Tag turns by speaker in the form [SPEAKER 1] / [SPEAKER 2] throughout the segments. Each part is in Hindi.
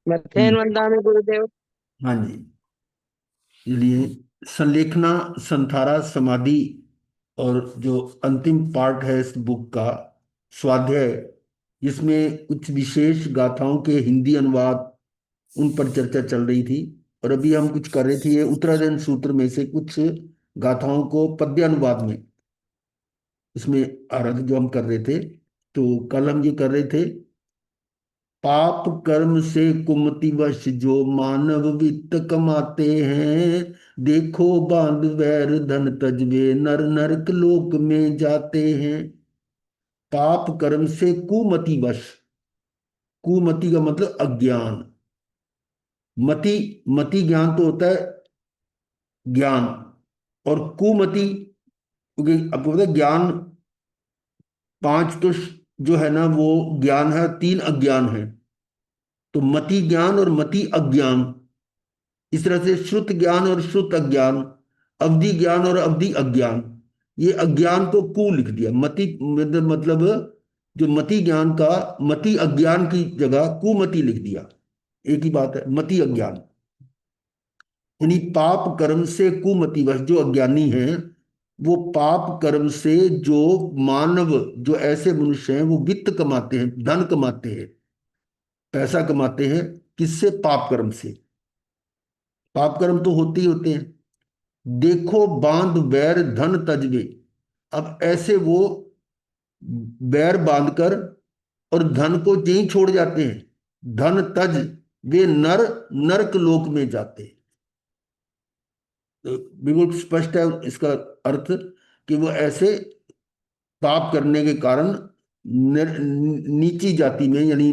[SPEAKER 1] मथेन वंदामी गुरुदेव।
[SPEAKER 2] हाँ जी। इसलिए संलेखना, संथारा, समाधि और जो अंतिम पार्ट है इस बुक का, स्वाध्याय, इसमें कुछ विशेष गाथाओं के हिंदी अनुवाद, उन पर चर्चा चल रही थी। और अभी हम कुछ कर रहे थे, ये उत्तरायण सूत्र में से कुछ गाथाओं को पद्यानुवाद में इसमें आ रहा था जो हम कर रहे थे। तो कल हम ये कर रहे थे, पाप कर्म से कुमति वश जो मानव वित्त कमाते हैं, देखो बांध वैर धन तजवे नर नरक लोक में जाते हैं। पाप कर्म से कुमति वश, कुमति का मतलब अज्ञान, मति, मति ज्ञान तो होता है ज्ञान, और कुमति, क्योंकि आपको पता है ज्ञान पांच तो जो है ना वो ज्ञान है, तीन अज्ञान है। तो मति ज्ञान और मति अज्ञान, इस तरह से श्रुत ज्ञान और श्रुत अज्ञान, अवधि ज्ञान और अवधि अज्ञान। ये अज्ञान को कु लिख दिया, मति मतलब जो मति ज्ञान का मति अज्ञान की जगह कुमति लिख दिया। एक ही बात है, मति अज्ञान। यानी पाप कर्म से कुमति वश जो अज्ञानी है, वो पाप कर्म से जो मानव, जो ऐसे मनुष्य हैं वो वित्त कमाते हैं, धन कमाते हैं, पैसा कमाते हैं। किससे? पाप कर्म से। पाप कर्म तो होते ही होते हैं। देखो बांध बैर धन तजवे, अब ऐसे वो बैर बांधकर और धन को यहीं छोड़ जाते हैं। धन तज वे नर नरक लोक में जाते हैं। तो बिल्कुल स्पष्ट है इसका अर्थ, कि वो ऐसे पाप करने के कारण नीची जाति में, यानी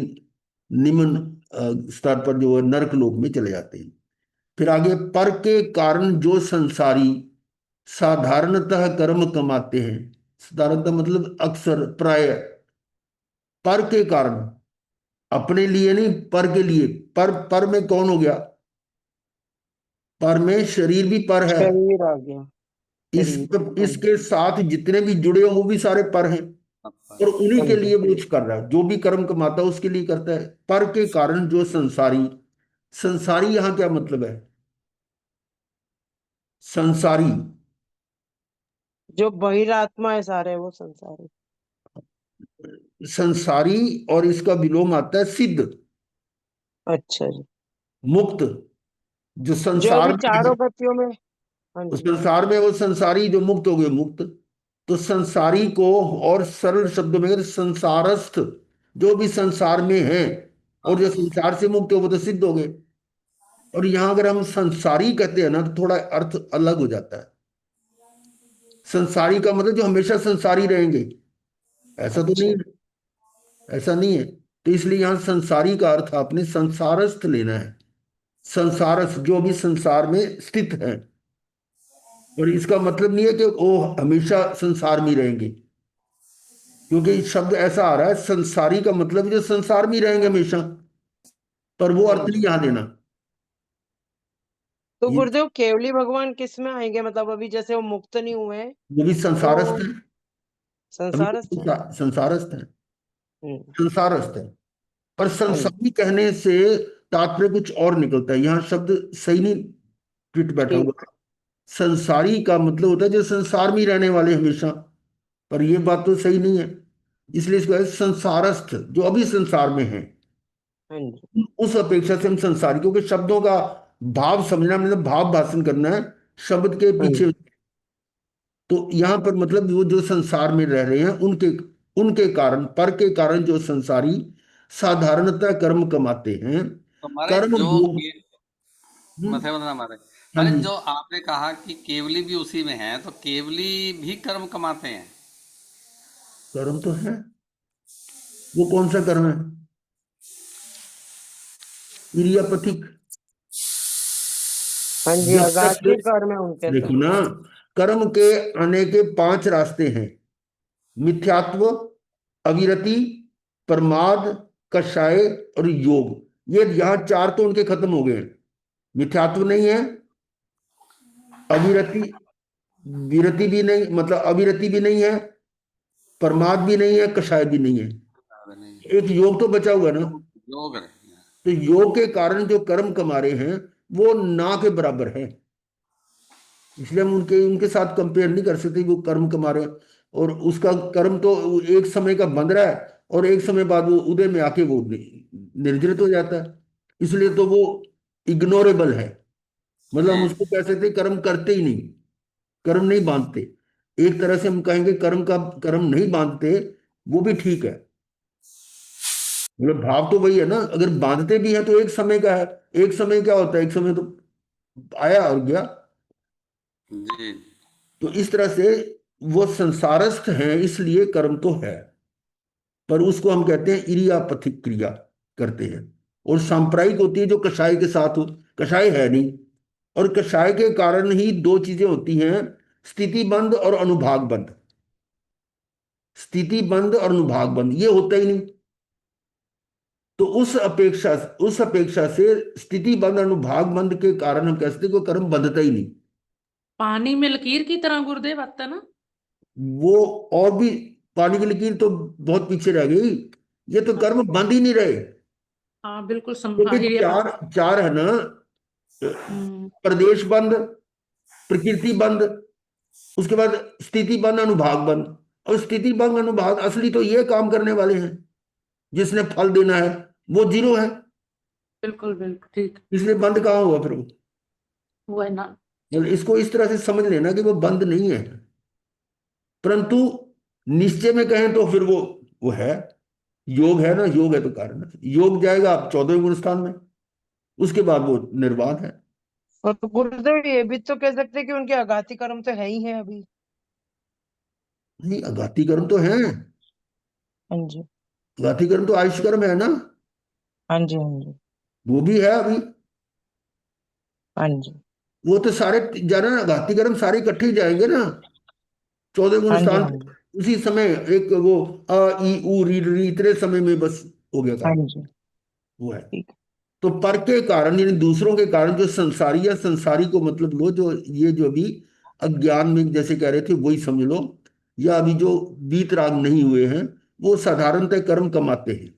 [SPEAKER 2] निम्न स्तर पर जो है नरक लोक में चले जाते हैं। फिर आगे, पर के कारण जो संसारी साधारणतः कर्म कमाते हैं। साधारणतः मतलब अक्सर, प्राय, पर के कारण, अपने लिए नहीं, पर के लिए। पर में कौन हो गया? पर में शरीर भी पर है।
[SPEAKER 1] शरीर आ गया।
[SPEAKER 2] इस
[SPEAKER 1] शरीर। हाँ जी।
[SPEAKER 2] इसके साथ जितने भी जुड़े हो वो भी सारे पर हैं। और उन्हीं
[SPEAKER 1] हाँ
[SPEAKER 2] के
[SPEAKER 1] जी।
[SPEAKER 2] लिए वो कुछ कर रहा है, जो भी कर्म कमाता है उसके लिए करता है। पर के कारण जो संसारी, संसारी यहां क्या मतलब है? संसारी,
[SPEAKER 1] जो बहिरात्मा है सारे वो संसारी।
[SPEAKER 2] संसारी और इसका विलोम आता है सिद्ध,
[SPEAKER 1] अच्छा जी।
[SPEAKER 2] मुक्त, जो
[SPEAKER 1] जो
[SPEAKER 2] संसार
[SPEAKER 1] अभी
[SPEAKER 2] में है।
[SPEAKER 1] चारों गतियों में। हाँ
[SPEAKER 2] उस
[SPEAKER 1] जी।
[SPEAKER 2] संसार में वो संसारी जो मुक्त हो गए, मुक्त। तो संसारी को और सरल शब्दों में कहते हैं संसारस्थ, जो भी संसार में है। और जो संसार से मुक्त हो वो तो सिद्ध हो गए। और यहां अगर हम संसारी कहते हैं ना तो थोड़ा अर्थ अलग हो जाता है। संसारी का मतलब जो हमेशा संसारी रहेंगे, ऐसा तो नहीं
[SPEAKER 1] अच्छा।
[SPEAKER 2] है। ऐसा नहीं है। तो इसलिए यहां संसारी का अर्थ आपने संसारस्थ लेना है। संसारस्थ जो भी संसार में स्थित है। और इसका मतलब नहीं है कि वो हमेशा संसार में रहेंगे, क्योंकि शब्द ऐसा आ रहा है, संसारी का मतलब जो संसार में रहेंगे हमेशा। पर वो
[SPEAKER 1] हाँ
[SPEAKER 2] अर्थ नहीं
[SPEAKER 1] जी।
[SPEAKER 2] यहां लेना।
[SPEAKER 1] तो
[SPEAKER 2] ये
[SPEAKER 1] गुरुदेव केवली भगवान किस में आएंगे, मतलब अभी जैसे वो मुक्त नहीं हुए हैं
[SPEAKER 2] वो भी संसारस्थ
[SPEAKER 1] तो
[SPEAKER 2] है। अभी
[SPEAKER 1] संसारस्थ
[SPEAKER 2] तो
[SPEAKER 1] है।
[SPEAKER 2] संसारस्थ है।
[SPEAKER 1] हम्म।
[SPEAKER 2] संसारस्थ है। पर
[SPEAKER 1] हाँ जी।
[SPEAKER 2] संसारी कहने से तात्पर्य कुछ और निकलता है, यहाँ शब्द सही नहीं फिट बैठा
[SPEAKER 1] ठीक।
[SPEAKER 2] हुआ। संसारी का मतलब होता है जो संसार में ही रहने वाले हमेशा। पर ये बात तो सही नहीं है। इसलिए इसको है संसारस्थ, जो अभी संसार में है।
[SPEAKER 1] हाँ जी।
[SPEAKER 2] उस अपेक्षा से हम संसारी, क्योंकि शब्दों का भाव समझना मतलब भाव भाषण करना है शब्द के
[SPEAKER 1] हाँ
[SPEAKER 2] पीछे।
[SPEAKER 1] जी।
[SPEAKER 2] तो यहाँ पर मतलब वो जो संसार में रह रहे हैं उनके, उनके कारण, पर के कारण जो संसारी साधारणतः कर्म कमाते हैं।
[SPEAKER 3] तो हमारे
[SPEAKER 2] कर्म
[SPEAKER 3] जो
[SPEAKER 2] भोग।
[SPEAKER 3] मथे बंधना हमारे,
[SPEAKER 2] हाँ
[SPEAKER 3] अरे
[SPEAKER 2] जी।
[SPEAKER 3] जो आपने कहा कि केवली भी उसी में है, तो केवली भी कर्म कमाते हैं।
[SPEAKER 2] कर्म तो है। वो कौन सा कर्म है? इरियापथिक।
[SPEAKER 1] हाँ जी।
[SPEAKER 2] जब तक,
[SPEAKER 1] अगाची कर्म है उनके तो।
[SPEAKER 2] देखो ना, कर्म के आने के पांच रास्ते हैं। मिथ्यात्व, अविरति, प्रमाद, कषाय और योग। ये यहाँ चार तो उनके खत्म हो गए हैं। मिथ्यात्व नहीं है, अविरति, विरति भी नहीं, मतलब अविरति भी नहीं है, प्रमाद भी नहीं है, कषाय भी नहीं है।
[SPEAKER 3] नहीं,
[SPEAKER 2] एक योग तो बचा हुआ है ना।
[SPEAKER 3] योग योग रहे।
[SPEAKER 2] तो योग के कारण जो कर्म कमा रहे हैं वो ना के बराबर है, इसलिए हम उनके उनके साथ कंपेयर नहीं कर सकते। वो कर्म कमा रहे हैं और उसका कर्म तो एक समय का बंध रहा है और एक समय बाद वो उदय में आके वो निर्जरित हो जाता है, इसलिए तो वो इग्नोरेबल है। मतलब हम
[SPEAKER 3] जी
[SPEAKER 2] उसको कह सकते हैं कर्म करते ही नहीं, कर्म नहीं बांधते। एक तरह से हम कहेंगे कर्म नहीं बांधते, वो भी ठीक है। मतलब भाव तो वही है ना, अगर बांधते भी हैं तो एक समय का है। एक समय क्या होता है, एक समय तो आया और गया।
[SPEAKER 3] जी।
[SPEAKER 2] तो इस तरह से वो संसारस्थ है, इसलिए कर्म तो है, पर उसको हम कहते हैं इरियापथिक क्रिया करते हैं। और सांप्रदायिक होती है जो कषाय के साथ हो, कषाय है नहीं। और कषाय के कारण ही दो चीजें होती हैं, स्थिति बंध और अनुभाग बंध। स्थिति बंध और अनुभाग बंध ये होता ही नहीं। तो उस अपेक्षा से स्थिति बंध अनुभाग बंध के कारण हम कह सकते हैं कोई कर्म बंधता ही नहीं।
[SPEAKER 4] पानी में लकीर की तरह गुरुदेव आता ना।
[SPEAKER 2] वो और भी, पानी की लकीर तो बहुत पीछे रह गई। ये तो कर्म बंद ही नहीं रहे,
[SPEAKER 4] हाँ बिल्कुल
[SPEAKER 2] क्योंकि
[SPEAKER 4] एरिया
[SPEAKER 2] चार चार है ना,
[SPEAKER 4] हम्म।
[SPEAKER 2] प्रदेश बंद, प्रकृति बंद, उसके बाद स्थिति बंद, अनुभाग बंद। और स्थिति बंद अनुभाग असली तो ये काम करने वाले हैं, जिसने फल देना है वो जीरो है,
[SPEAKER 4] बिल्कुल बिल्कुल ठीक।
[SPEAKER 2] इसलिए बंद कहाँ हुआ फिर
[SPEAKER 4] वो है ना।
[SPEAKER 2] मतलब इसको इस तरह से समझ लेना कि वो बंद नहीं है। परंतु निश्चय में कहें तो फिर वो है, योग है ना, योग है तो कारण है। योग जाएगा आप 14वें गुण स्थान में, उसके बाद वो निर्वाण है।
[SPEAKER 1] और तो गुरुदेव ये भी तो कह सकते हैं कि उनके आघाती कर्म तो है ही है अभी।
[SPEAKER 2] नहीं, अघाती कर्म तो है।
[SPEAKER 1] हाँ जी।
[SPEAKER 2] अघाती कर्म तो आयुष कर्म है ना,
[SPEAKER 1] हाँ जी। हाँ जी।
[SPEAKER 2] वो भी है अभी।
[SPEAKER 1] हाँ जी।
[SPEAKER 2] वो तो सारे जाना ना, अघाती कर्म सारे इकट्ठे ही जाएंगे ना 14वें गुण
[SPEAKER 1] हाँ जी।
[SPEAKER 2] स्थान
[SPEAKER 1] हाँ
[SPEAKER 2] पे।
[SPEAKER 1] जी।
[SPEAKER 2] उसी समय एक वो अ ई उ री री इतने समय में बस हो गया
[SPEAKER 1] हाँ
[SPEAKER 2] काम,
[SPEAKER 1] जी।
[SPEAKER 2] वो है।
[SPEAKER 1] ठीक।
[SPEAKER 2] तो पर के कारण यानी दूसरों के कारण जो संसारी या संसारी को मतलब लो, जो ये जो भी अज्ञान में जैसे कह रहे थे वही समझ लो, या अभी जो वीतराग नहीं हुए हैं वो साधारणतः कर्म कमाते हैं।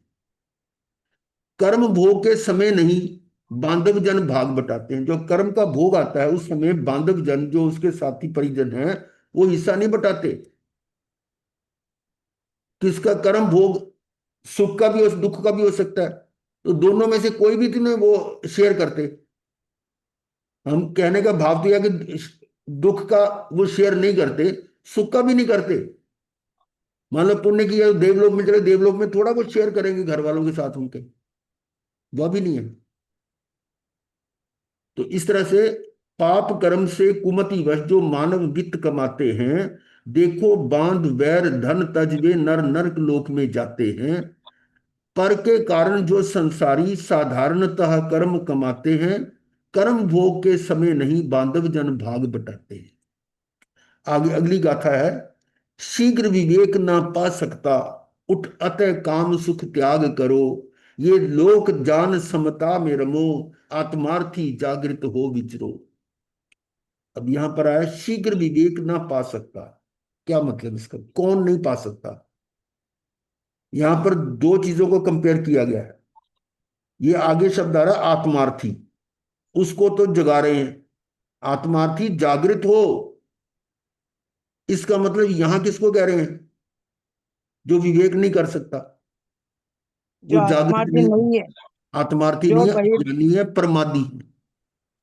[SPEAKER 2] कर्म भोग के समय नहीं, बांधव जन भाग बटाते हैं। जो कर्म का भोग आता है उस समय बांधव जन जो उसके साथी परिजन हैं वो हिस्सा नहीं बटाते। किसका कर्म भोग सुख का भी हो दुख का भी हो सकता है, तो दोनों में से कोई भी तुम्हें वो शेयर करते। हम कहने का भाव तो यह है कि दुख का वो शेयर नहीं करते, सुख का भी नहीं करते। मान लो पुण्य की देवलोक में चले, देवलोक में थोड़ा बहुत शेयर करेंगे घर वालों के साथ उनके, वह भी नहीं है। तो इस तरह से पाप कर्म से कुमति वश जो मानव वित्त कमाते हैं, देखो बांध वैर धन तज वे नर नरक लोक में जाते हैं। पर के कारण जो संसारी साधारणतः कर्म कमाते हैं, कर्म भोग के समय नहीं बांधव जन भाग बटाते हैं। आगे अगली गाथा है, शीघ्र विवेक ना पा सकता, उठ अतः काम सुख त्याग करो, ये लोक जान समता में रमो, आत्मार्थी जागृत हो विचरो। अब यहां पर आया शीघ्र विवेक ना पा सकता, क्या मतलब इसका, कौन नहीं पा सकता। यहां पर दो चीजों को कंपेयर किया गया है। ये आगे शब्द आ रहा है आत्मार्थी, उसको तो जगा रहे हैं, आत्मार्थी जागृत हो। इसका मतलब यहां किसको कह रहे हैं, जो विवेक नहीं कर सकता, वो
[SPEAKER 1] जो
[SPEAKER 2] जागृत
[SPEAKER 1] आत्मार्थी
[SPEAKER 2] नहीं,
[SPEAKER 1] नहीं है।
[SPEAKER 2] आत्मार्थी
[SPEAKER 1] जो
[SPEAKER 2] नहीं है,
[SPEAKER 1] बहिर
[SPEAKER 2] अज्ञानी है, प्रमादी है।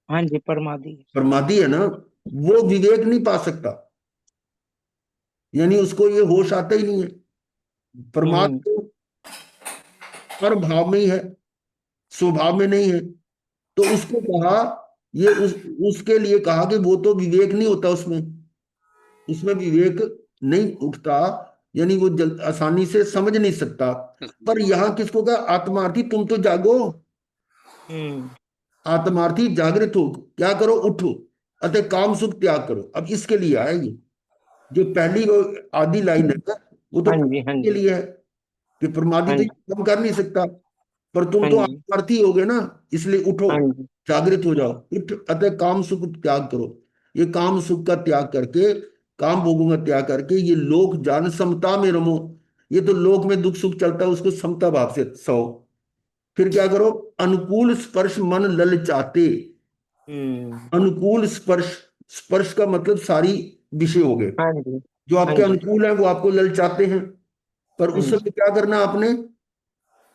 [SPEAKER 1] हाँ जी, परमादि।
[SPEAKER 2] प्रमादी है ना, वो विवेक नहीं पा सकता, यानी उसको ये होश आता ही नहीं है। प्रमाद
[SPEAKER 1] हम्म।
[SPEAKER 2] तो पर भाव में ही है, स्वभाव में नहीं है। तो उसको कहा, ये उसके लिए कहा कि वो तो विवेक नहीं होता उसमें, उसमें विवेक नहीं उठता, यानी वो आसानी से समझ नहीं सकता। पर यहां किसको कहा, आत्मार्थी तुम तो जागो,
[SPEAKER 1] हम्म।
[SPEAKER 2] आत्मार्थी जागृत हो, क्या करो, उठो, अतः काम सुख त्याग करो। अब इसके लिए आया ये, जो पहली वो आधी लाइन है ना, वो तो
[SPEAKER 1] हाँ जी। हाँ
[SPEAKER 2] प्रमादी के
[SPEAKER 1] जी।
[SPEAKER 2] लिए है कि प्रमादी
[SPEAKER 1] हाँ
[SPEAKER 2] तो
[SPEAKER 1] जी।
[SPEAKER 2] ये काम कर नहीं सकता। पर तुम
[SPEAKER 1] हाँ
[SPEAKER 2] तो
[SPEAKER 1] जी।
[SPEAKER 2] आत्मार्थी हो गए ना, इसलिए उठो,
[SPEAKER 1] हाँ जी।
[SPEAKER 2] जागृत हो जाओ, उठ अतः काम सुख त्याग करो। ये काम सुख का त्याग करके, काम भोगों का त्याग करके ये लोक जान समता में रमो। ये तो लोक में दुख सुख चलता है, उसको समता भाव से सहो। फिर क्या करो, अनुकूल स्पर्श मन ललचाते। अनुकूल स्पर्श, स्पर्श का मतलब सारी विषय हो गए,
[SPEAKER 1] हाँ जी।
[SPEAKER 2] जो
[SPEAKER 1] हाँ
[SPEAKER 2] आपके
[SPEAKER 1] जी।
[SPEAKER 2] अनुकूल है वो आपको ललचाते हैं, पर
[SPEAKER 1] हाँ
[SPEAKER 2] उस
[SPEAKER 1] जी।
[SPEAKER 2] समय क्या करना आपने,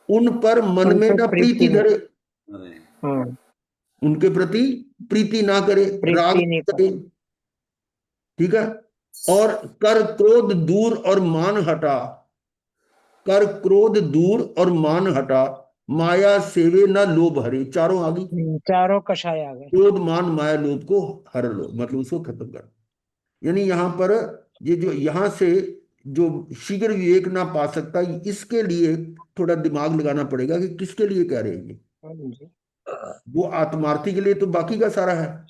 [SPEAKER 2] उन पर मन
[SPEAKER 1] उन
[SPEAKER 2] में
[SPEAKER 1] पर
[SPEAKER 2] ना
[SPEAKER 1] प्रीति
[SPEAKER 2] प्रीति
[SPEAKER 1] नहीं।
[SPEAKER 2] धरे,
[SPEAKER 3] अरे
[SPEAKER 1] हाँ,
[SPEAKER 2] उनके प्रति प्रीति ना करे, राग
[SPEAKER 1] प्रीति
[SPEAKER 2] ना
[SPEAKER 1] नहीं
[SPEAKER 2] करे।
[SPEAKER 1] कर।
[SPEAKER 2] ठीक है। और कर क्रोध दूर और मान हटा, कर क्रोध दूर और मान हटा, माया सेवे न लोभ हरे। चारों आ गई,
[SPEAKER 1] चारों कषाय आ गए।
[SPEAKER 2] क्रोध मान माया लोभ को हर लो, मतलब उसको खत्म कर। यानी यहां पर ये जो यहां से जो शीघ्र विवेक ना पा सकता, इसके लिए थोड़ा दिमाग लगाना पड़ेगा कि किसके लिए कह रहे हैं ये।
[SPEAKER 1] हाँ जी।
[SPEAKER 2] वो आत्मार्थी के लिए तो बाकी का सारा है,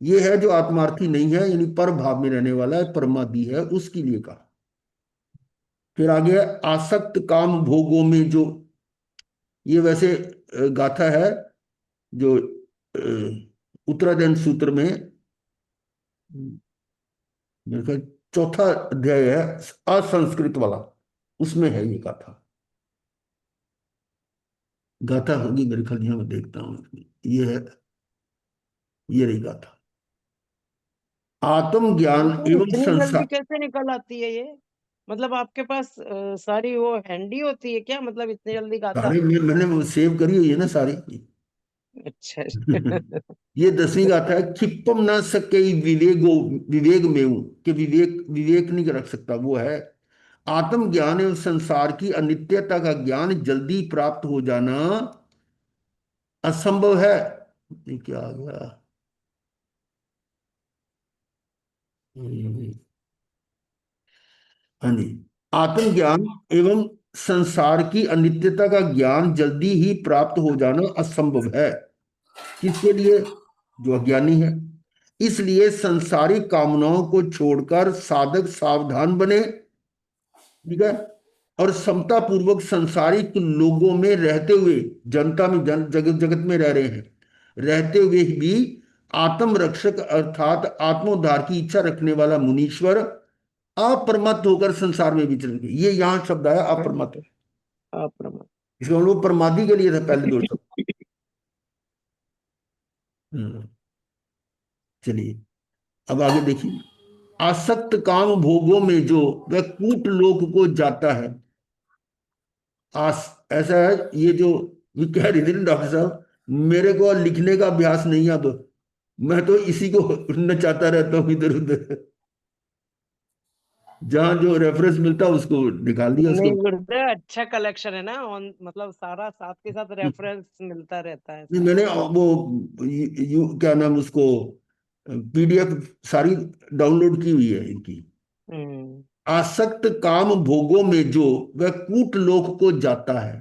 [SPEAKER 2] ये है जो आत्मार्थी नहीं है, यानी पर भाव में रहने वाला है, परमादि है, उसके लिए कहा। फिर आगे है, आसक्त काम भोगों में जो, ये वैसे गाथा है जो उत्तराधन सूत्र में, मेरे ख्याल चौथा अध्याय है असंस्कृत वाला, उसमें है ये गाथा। गाथा होगी मेरे ख्याल, यहाँ मैं देखता हूँ इसमें। ये है, ये रही गाथा। आत्म ज्ञान
[SPEAKER 1] तो
[SPEAKER 2] एवं
[SPEAKER 1] इतनी जल्दी
[SPEAKER 2] संसार।
[SPEAKER 1] कैसे निकल आती है ये? मतलब आपके पास सारी वो हैंडी होती है क्या? मतलब इतनी जल्दी गाता।
[SPEAKER 2] अरे मैंने वो सेव करी हुई है ना सारी।
[SPEAKER 1] अच्छा।
[SPEAKER 2] ये 10वीं गाथा है। क्षिप्तम न सके विवेगो, विवेक में हूं कि विवेक, विवेक नहीं रख सकता, वो है आत्म ज्ञान एवं संसार की अनित्यता का ज्ञान जल्दी प्राप्त हो जाना असंभव है। ये क्या आ गया, हम्म, हाँ जी। आत्मज्ञान एवं संसार की अनित्यता का ज्ञान जल्दी ही प्राप्त हो जाना असंभव है। किसके लिए, जो अज्ञानी है। इसलिए संसारिक कामनाओं को छोड़कर साधक सावधान बने। ठीक है। और समता पूर्वक संसारिक लोगों में रहते हुए, जनता में, जगत जगत में रह रहे हैं, रहते हुए भी आत्म रक्षक अर्थात आत्मोद्धार की इच्छा रखने वाला मुनीश्वर अप्रमत्त होकर संसार में विचरेंगे। ये यहां शब्द आया
[SPEAKER 1] हाँ
[SPEAKER 2] अप्रमत्त।
[SPEAKER 1] जी। अप्रमाण।
[SPEAKER 2] इसका मतलब प्रमादी के लिए था पहले दो शब्द। हम्म, चलिए अब आगे देखिए। आसक्त काम भोगों में जो वह कूट लोक को जाता है। ऐसा है, ये जो ये कह रही थी ना डॉक्टर साहब, मेरे को लिखने का अभ्यास नहीं है, अब मैं तो इसी को नचाता रहता हूँ इधर उधर, जहां जो रेफरेंस मिलता उसको निकाल दिया
[SPEAKER 1] नहीं
[SPEAKER 2] उसको।
[SPEAKER 1] गुरुदेव, अच्छा कलेक्शन है ना ऑन, मतलब सारा साथ के साथ रेफरेंस मिलता रहता है
[SPEAKER 2] नहीं,
[SPEAKER 1] ऐसा।
[SPEAKER 2] मैंने वो क्या नाम उसको, पीडीएफ सारी डाउनलोड की हुई है इनकी।
[SPEAKER 1] हम्म।
[SPEAKER 2] आसक्त काम भोगों में जो वह कूट लोक को जाता है।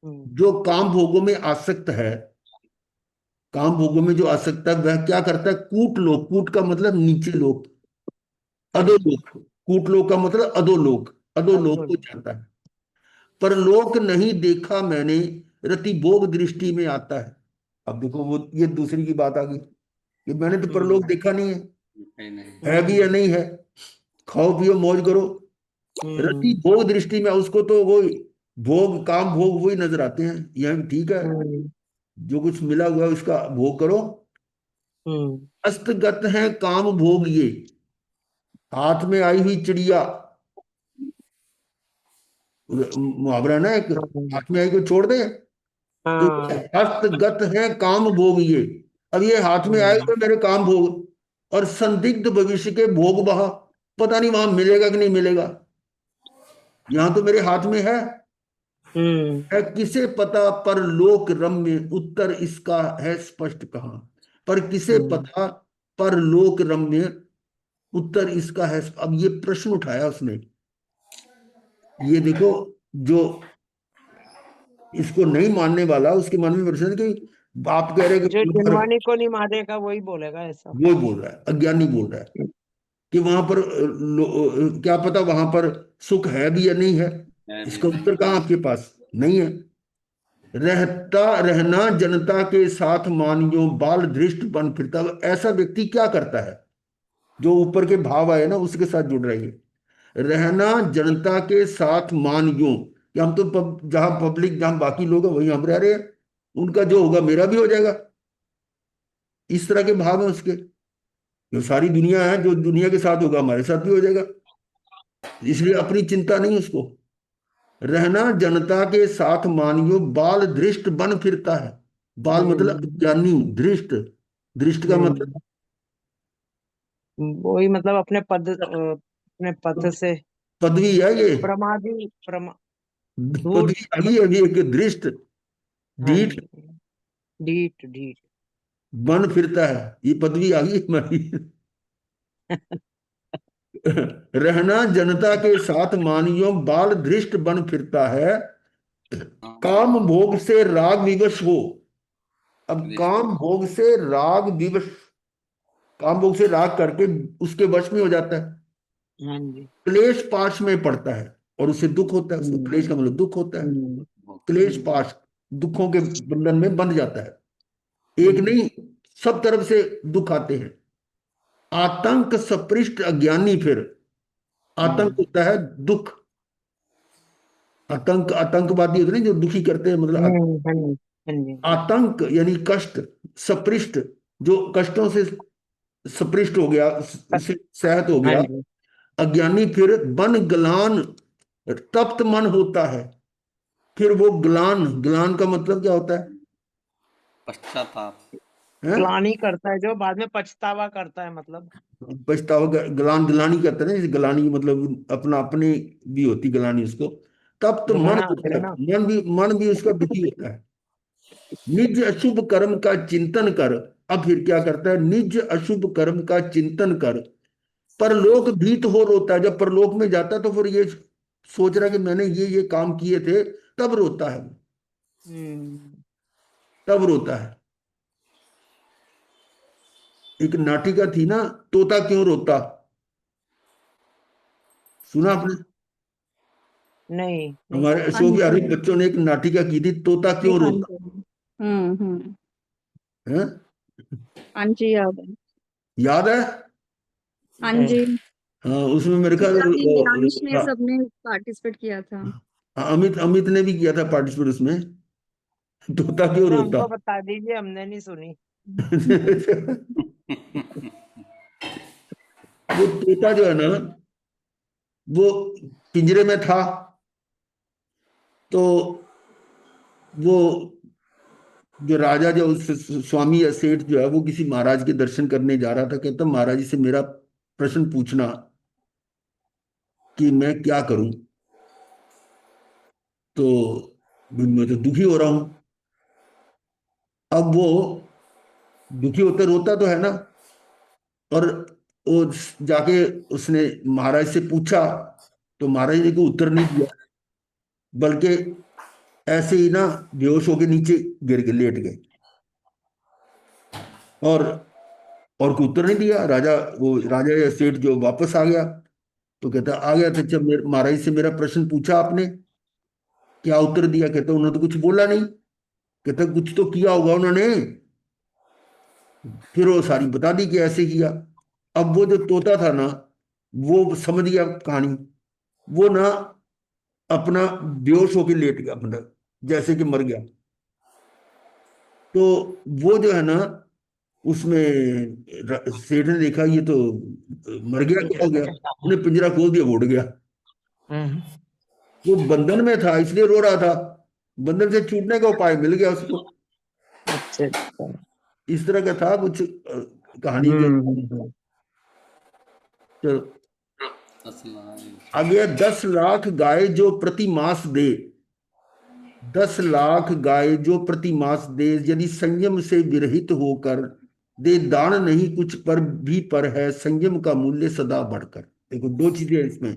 [SPEAKER 1] हम्म।
[SPEAKER 2] जो काम भोगों में आसक्त है, काम भोगों में जो आसक्त है वह क्या करता है, कूट लोक, कूट का मतलब नीचे लोक,
[SPEAKER 1] हाँ जी।
[SPEAKER 2] अधोलोक। कूट लोक का मतलब अधोलोक, अधोलोक को
[SPEAKER 1] अब्दुल।
[SPEAKER 2] जाता है। परलोक नहीं देखा मैंने, रति भोग दृष्टि में आता है। अब देखो वो ये दूसरी की बात आ गई कि मैंने तो परलोक
[SPEAKER 1] हम्म।
[SPEAKER 2] देखा नहीं
[SPEAKER 3] कहीं नहीं।
[SPEAKER 2] है भी या
[SPEAKER 1] हम्म।
[SPEAKER 2] नहीं है, खाओ पियो मौज करो। रति
[SPEAKER 1] हम्म।
[SPEAKER 2] भोग दृष्टि में उसको तो वो भोग, काम भोग वही नजर आते हैं। यह ठीक है,
[SPEAKER 1] हम्म।
[SPEAKER 2] जो कुछ मिला हुआ है उसका भोग करो।
[SPEAKER 1] हम्म।
[SPEAKER 2] अस्तगत है काम भोग ये, हाथ में आई हुई चिड़िया, मुहावरा ना एक,
[SPEAKER 1] हम्म।
[SPEAKER 2] हाथ में आई को छोड़ दे। तो ये
[SPEAKER 1] हाँ।
[SPEAKER 2] हस्तगत है काम भोग ये, अब ये हाथ में आए
[SPEAKER 1] हम्म।
[SPEAKER 2] हुए मेरे काम भोग, और संदिग्ध भविष्य के भोग बहा, पता नहीं वहां मिलेगा कि नहीं मिलेगा, यहां तो मेरे हाथ में
[SPEAKER 1] हम्म।
[SPEAKER 2] है किसे पता पर लोक रम्य, उत्तर इसका है स्पष्ट कहा। पर किसे
[SPEAKER 1] हम्म।
[SPEAKER 2] पता पर लोक रम्य, उत्तर इसका है। अब ये प्रश्न उठाया उसने, ये देखो, जो इसको नहीं मानने वाला उसके मन में प्रश्न है कि आप कह रहे हैं
[SPEAKER 1] जो
[SPEAKER 2] कि वहां पर,
[SPEAKER 1] जिनवानी को नहीं मारेगा वही बोलेगा ऐसा।
[SPEAKER 2] वो बोल रहा है, अज्ञानी बोल रहा है कि वहां पर क्या पता वहां पर सुख है भी या नहीं है।
[SPEAKER 3] है भी
[SPEAKER 2] इसका
[SPEAKER 3] नहीं।
[SPEAKER 2] उत्तर कहाँ आपके पास, नहीं है। रहता रहना जनता के साथ मानियो, बाल धृष्ट बन फिरता। ऐसा व्यक्ति क्या करता है, जो ऊपर के भाव आए ना उसके साथ जुड़ रही है। रहना जनता के साथ मानियो, कि हम तो जहां पब्लिक, जहां बाकी लोग हैं वहीं हम रह रहे हैं, उनका जो होगा मेरा भी हो जाएगा। इस तरह के भाव है उसके। जो सारी दुनिया है, जो दुनिया के साथ होगा हमारे साथ भी हो जाएगा, इसलिए अपनी चिंता नहीं उसको। रहना जनता के साथ मानियो, बाल दृष्ट बन फिरता है। बाल मतलब
[SPEAKER 1] हम्म
[SPEAKER 2] ज्ञानी, दृष्ट, दृष्ट का मतलब
[SPEAKER 1] हम्म वही मतलब अपने पद से
[SPEAKER 2] पदवी है ये,
[SPEAKER 1] प्रमादी धूल।
[SPEAKER 2] पदवी आ गई अभी एक दृष्ट,
[SPEAKER 1] हाँ
[SPEAKER 2] ढीठ,
[SPEAKER 1] जी। ढीठ ढीठ।
[SPEAKER 2] बन फिरता है, ये पदवी आ गई हमारी। रहना जनता के साथ मानियो, बाल दृष्ट बन फिरता है।
[SPEAKER 3] हाँ,
[SPEAKER 2] काम भोग से राग विवश हो। अब
[SPEAKER 3] दृष्ट।
[SPEAKER 2] काम भोग से राग विवश, काम भोग से राग करके उसके वश में हो जाता है।
[SPEAKER 1] हाँ जी।
[SPEAKER 2] क्लेश पाश में पड़ता है और उसे दुख होता है, उसको
[SPEAKER 1] हम्म
[SPEAKER 2] क्लेश का मतलब दुख होता है।
[SPEAKER 1] हम्म
[SPEAKER 2] क्लेश
[SPEAKER 1] हम्म
[SPEAKER 2] पाश, दुखों के बंधन में बंध जाता है। एक
[SPEAKER 1] हम्म
[SPEAKER 2] नहीं, सब तरफ से दुख आते हैं। आतंक सपृष्ट अज्ञानी, फिर आतंक
[SPEAKER 1] हम्म
[SPEAKER 2] होता है दुख। आतंक, आतंकवादी होते हैं जो दुखी करते हैं, मतलब
[SPEAKER 1] हाँ जी हाँ जी
[SPEAKER 2] आतंक यानी कष्ट, सपृष्ट जो कष्टों से सपृष्ट हो गया, उससे सहत हो
[SPEAKER 1] हाँ
[SPEAKER 2] गया।
[SPEAKER 1] जी।
[SPEAKER 2] अज्ञानी फिर बन गलान, तप्त मन होता है। फिर वो ग्लान, ग्लान का मतलब क्या होता है?
[SPEAKER 3] पश्चाताप।
[SPEAKER 2] हैं?
[SPEAKER 1] ग्लानि करता है जो बाद में पछतावा करता है मतलब।
[SPEAKER 2] पछतावा गलान, गलानी करते हैं ना, जैसे गलानी मतलब अपना, अपनी भी होती गलानी उसको। तप्त मन
[SPEAKER 1] घृणा
[SPEAKER 2] होता है,
[SPEAKER 1] घृणा।
[SPEAKER 2] मन भी उसका दुखी होता है। निज अशुभ कर्म का चिंतन कर। अब फिर क्या करता है? निज अशुभ कर्म का चिंतन कर। परलोक भीत हो रोता है। जब परलोक में जाता है तो फिर ये सोच रहा है कि मैंने ये काम किए थे, तब रोता है,
[SPEAKER 1] हम्म
[SPEAKER 2] तब रोता है। एक नाटिका थी ना, तोता क्यों रोता, सुना आपने?
[SPEAKER 1] नहीं नहीं
[SPEAKER 2] हमारे
[SPEAKER 1] सुना।
[SPEAKER 4] हाँ
[SPEAKER 2] अशोक
[SPEAKER 4] जी।
[SPEAKER 2] बिहारी बच्चों ने एक नाटिका की थी, तोता क्यों
[SPEAKER 4] हाँ
[SPEAKER 2] रोता
[SPEAKER 4] जी। हम्म।
[SPEAKER 2] है?
[SPEAKER 4] हाँ जी, याद है।
[SPEAKER 2] याद है?
[SPEAKER 4] हाँ
[SPEAKER 1] नहीं।
[SPEAKER 4] जी।
[SPEAKER 2] हाँ, उसमें मेरे ख्याल
[SPEAKER 4] यानी देवांश ने सबने पार्टिसिपेट किया था।
[SPEAKER 2] अमित अमित ने भी किया था पार्टिसिपेट उसमें। तोता क्यों
[SPEAKER 1] अच्छा
[SPEAKER 2] रोता।
[SPEAKER 1] हमको बता दीजिए, हमने नहीं सुनी।
[SPEAKER 2] वो तोता जो है ना, वो पिंजरे में था। तो वो जो राजा, जो स्वामी या सेठ जो है, वो किसी महाराज के दर्शन करने जा रहा था। कहता महाराज जी से मेरा प्रश्न पूछना कि मैं क्या करूं। तो मैं तो दुखी हो रहा हूं। अब वो दुखी होते रोता तो है ना। और वो जाके उसने महाराज से पूछा, तो महाराज ने को उत्तर नहीं दिया, बल्कि ऐसे ही ना बेहोश होके नीचे गिर के लेट गए। और कोई उत्तर नहीं दिया। राजा या सेठ जो वापस आ गया, तो कहता आ गया था जब मेरे महाराज से मेरा प्रश्न पूछा आपने, क्या उत्तर दिया? कहता उन्होंने तो कुछ बोला नहीं। कहता कुछ तो किया होगा उन्होंने। फिर वो सारी बता दी कि ऐसे किया। अब वो जो तोता था ना, वो समझ गया कहानी। वो ना अपना बेहोश होकर लेट गया, अपना जैसे कि मर गया। तो वो जो है ना, उसमें सेठ ने देखा ये तो मर गया, क्या हो गया? उन्हें पिंजरा खोल दिया, वो उड़ गया।
[SPEAKER 1] हम्म
[SPEAKER 2] वो बंधन में था इसलिए रो रहा था, बंधन से छूटने का उपाय मिल गया उसको।
[SPEAKER 1] अच्छा अच्छा।
[SPEAKER 2] इस तरह का था कुछ कहानी के।
[SPEAKER 1] हम्म।
[SPEAKER 2] चलो
[SPEAKER 3] असला।
[SPEAKER 2] आगे, 10 लाख गाय जो प्रति मास दे। 10 लाख गाय जो प्रति मास दे, यदि संयम से विरहित होकर दे दान, नहीं कुछ पर भी पर है संयम का मूल्य सदा बढ़कर। देखो दो चीजें हैं इसमें।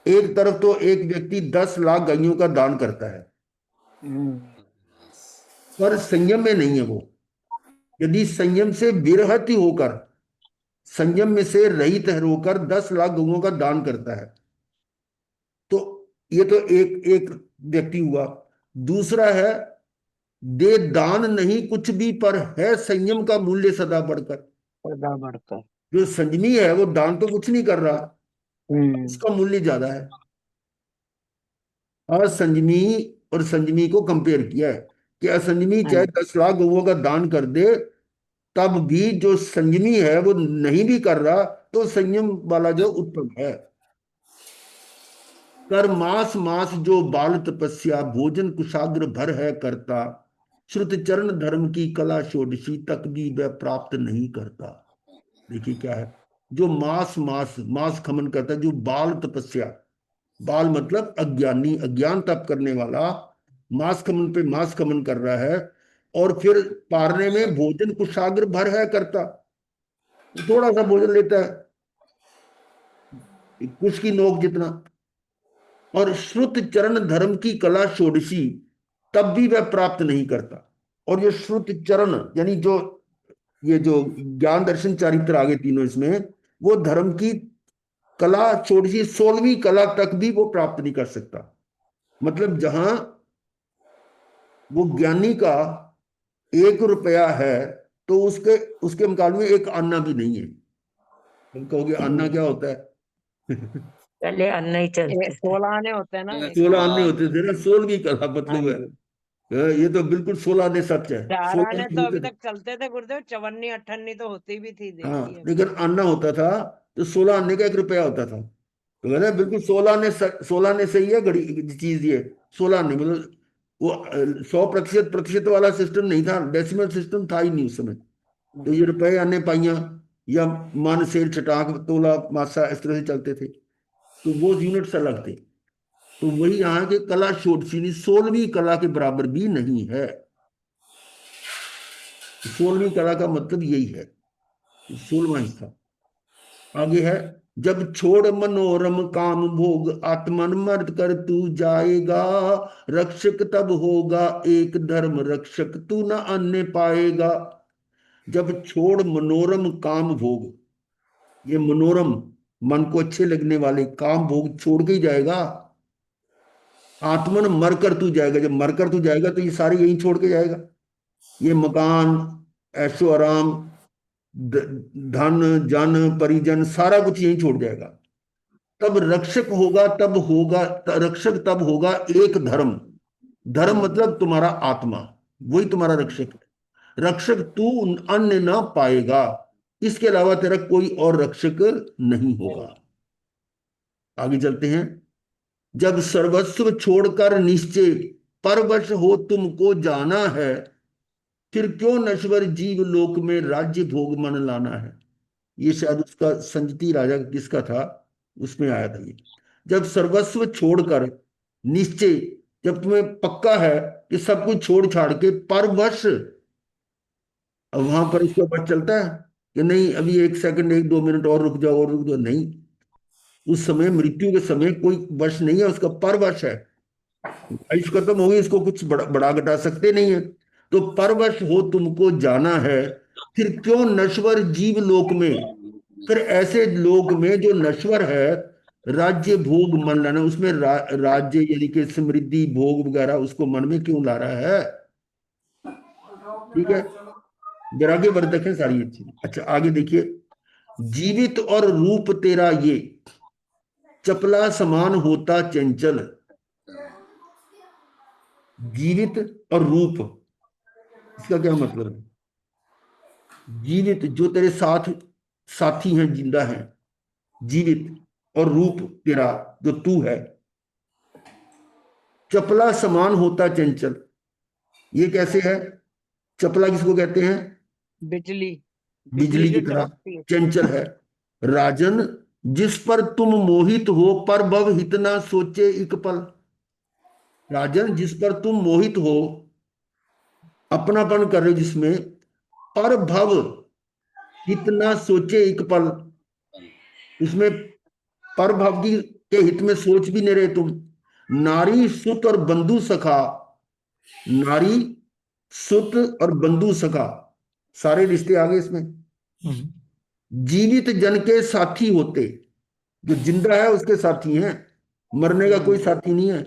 [SPEAKER 2] एक तरफ तो एक व्यक्ति 10 लाख गायों का दान करता है,
[SPEAKER 1] हम्म
[SPEAKER 2] पर संयम में नहीं है वो। यदि संयम से विरहित होकर, संयम में से रहित होकर 10 लाख गौओं का दान करता है, तो ये तो एक एक व्यक्ति हुआ। दूसरा है, दे दान नहीं कुछ भी पर है संयम का मूल्य सदा बढ़कर।
[SPEAKER 1] पर्दा बढ़कर।
[SPEAKER 2] जो संयमी है वो दान तो कुछ नहीं कर रहा,
[SPEAKER 1] हम्म
[SPEAKER 2] उसका मूल्य ज्यादा है। असंजमी और संजमी को कंपेयर किया है कि असंजमी चाहे 10 लाख गौओं का दान कर दे, तब भी जो संजमी है वो नहीं भी कर रहा तो संयम वाला जो उत्तम है। कर मास मास जो बाल तपस्या, भोजन कुशाग्र भर है करता, श्रुत चरण धर्म की कला षोडशी, तक भी वह प्राप्त नहीं करता। देखिए क्या है, जो मास मास मास खमन करता है, जो बाल तपस्या, बाल मतलब अज्ञानी, अज्ञान तप करने वाला, मास खमन पे मास खमन कर रहा है, और फिर पारने में भोजन कुशाग्र भर है करता, थोड़ा सा भोजन लेता है, कुछ की नोक जितना। और श्रुत चरण धर्म की कला षोडशी, तब भी वह प्राप्त नहीं करता। और जो श्रुत चरण यानी जो ये जो ज्ञान दर्शन चारित्र आगे तीनों इसमें, वो धर्म की कला षोडशी 16वीं कला तक भी वो प्राप्त नहीं कर सकता। मतलब जहां वो ज्ञानी का 1 रुपया है तो उसके उसके मुकाबले में एक आना भी नहीं है। तुम कहोगे आना क्या होता है?
[SPEAKER 5] पहले अन्ना ही चलते थे।
[SPEAKER 1] 16 आने होते हैं ना।
[SPEAKER 2] 16 आने होते थे ना, 16वीं कला
[SPEAKER 1] हाँ
[SPEAKER 2] मतलब है।
[SPEAKER 1] जी।
[SPEAKER 2] ये तो बिल्कुल 16 आने सच है।
[SPEAKER 1] 4
[SPEAKER 2] 16
[SPEAKER 1] आने
[SPEAKER 2] आने
[SPEAKER 1] तो
[SPEAKER 2] होते
[SPEAKER 1] अभी
[SPEAKER 2] थे।
[SPEAKER 1] तक चलते थे गुरुदेव, 54 58 तो होती भी थी,
[SPEAKER 2] हाँ,
[SPEAKER 1] देखी है।
[SPEAKER 2] लेकिन आना होता था तो 16 आने का 1 रुपया होता था। तो कहते हैं बिल्कुल 16 आने, 16 आने सही है घड़ी चीज ये। 16 आने मतलब वो 100% प्रतिशत वाला सिस्टम नहीं था, डेसिमल सिस्टम था ही नहीं उस समय। तो ये रुपए आने पाइया या मन सेर छटाक तोला मासा इस तरह से चलते थे, तो वो यूनिट्स अलग थे। तो वही यहाँ के कला षोडशी 16वीं कला के बराबर भी नहीं है। 16वीं कला का मतलब यही है, 16वां हिस्सा। आगे है, जब छोड़ मनोरम काम भोग, आत्मन मर्द कर तू जाएगा, रक्षक तब होगा एक धर्म रक्षक, तू न अन्य पाएगा। जब छोड़ मनोरम काम भोग, ये मनोरम मन को अच्छे लगने वाले काम भोग छोड़ के ही जाएगा। आत्मन मर कर तू जाएगा, जब मर कर तू जाएगा तो ये सारे यही छोड़ के जाएगा, ये मकान, ऐशो आराम, धन जन परिजन सारा कुछ यही छोड़ जाएगा। तब रक्षक होगा, रक्षक तब होगा एक धर्म। धर्म मतलब तुम्हारा आत्मा, वही तुम्हारा रक्षक है। रक्षक तू अन्य ना पाएगा, इसके अलावा तेरा कोई और रक्षक नहीं होगा। आगे चलते हैं। जब सर्वस्व छोड़कर निश्चय, परवश हो तुमको जाना है, फिर क्यों नश्वर जीव लोक में राज्य भोग मन लाना है। ये शायद उसका संजती राजा किसका था, उसमें आया था ये। जब सर्वस्व छोड़कर निश्चय, जब तुम्हें पक्का है कि सब कुछ छोड़ छाड़ के परवश, अब वहां पर उसका बस चलता है कि नहीं अभी 1 सेकंड 1 2 मिनट और रुक जाओ और रुक जाओ, नहीं। उस समय मृत्यु के समय कोई वश नहीं है उसका, परवश है। आयुष खत्म होगी, इसको कुछ बड़ा घटा सकते नहीं है। तो परवश हो तुमको जाना है, फिर क्यों नश्वर जीव लोक में, फिर ऐसे लोक में जो नश्वर है, राज्य भोग मन लाना, उसमें राज्य यानी कि समृद्धि भोग वगैरह उसको मन में क्यों ला रहा है। ठीक है, वैराग्य वर्धक है सारी ये चीज। अच्छा आगे देखिए, जीवित और रूप तेरा ये, चपला समान होता चंचल। जीवित और रूप, इसका क्या मतलब है। जीवित जो तेरे साथ साथी हैं, जिंदा हैं, जीवित, और रूप तेरा जो तू है, चपला समान होता चंचल। ये कैसे है, चपला किसको कहते हैं,
[SPEAKER 1] बिजली,
[SPEAKER 2] बिजली की
[SPEAKER 1] जो
[SPEAKER 2] तरह
[SPEAKER 1] चमकती है।
[SPEAKER 2] चंचल है। राजन जिस पर तुम मोहित हो, पर भव हित ना सोचे एक पल। राजन जिस पर तुम मोहित हो, अपनापन कर रहे हो जिसमें, पर भव हित ना सोचे एक पल, उसमें पर भव की के हित में सोच भी नहीं रहे तुम। नारी सुत और बंधु सखा, नारी सुत और बंधु सखा, सारे रिश्ते आ गए इसमें। जीवित जन के साथी होते, जो जिंदा है उसके साथी हैं, मरने का कोई साथी नहीं है।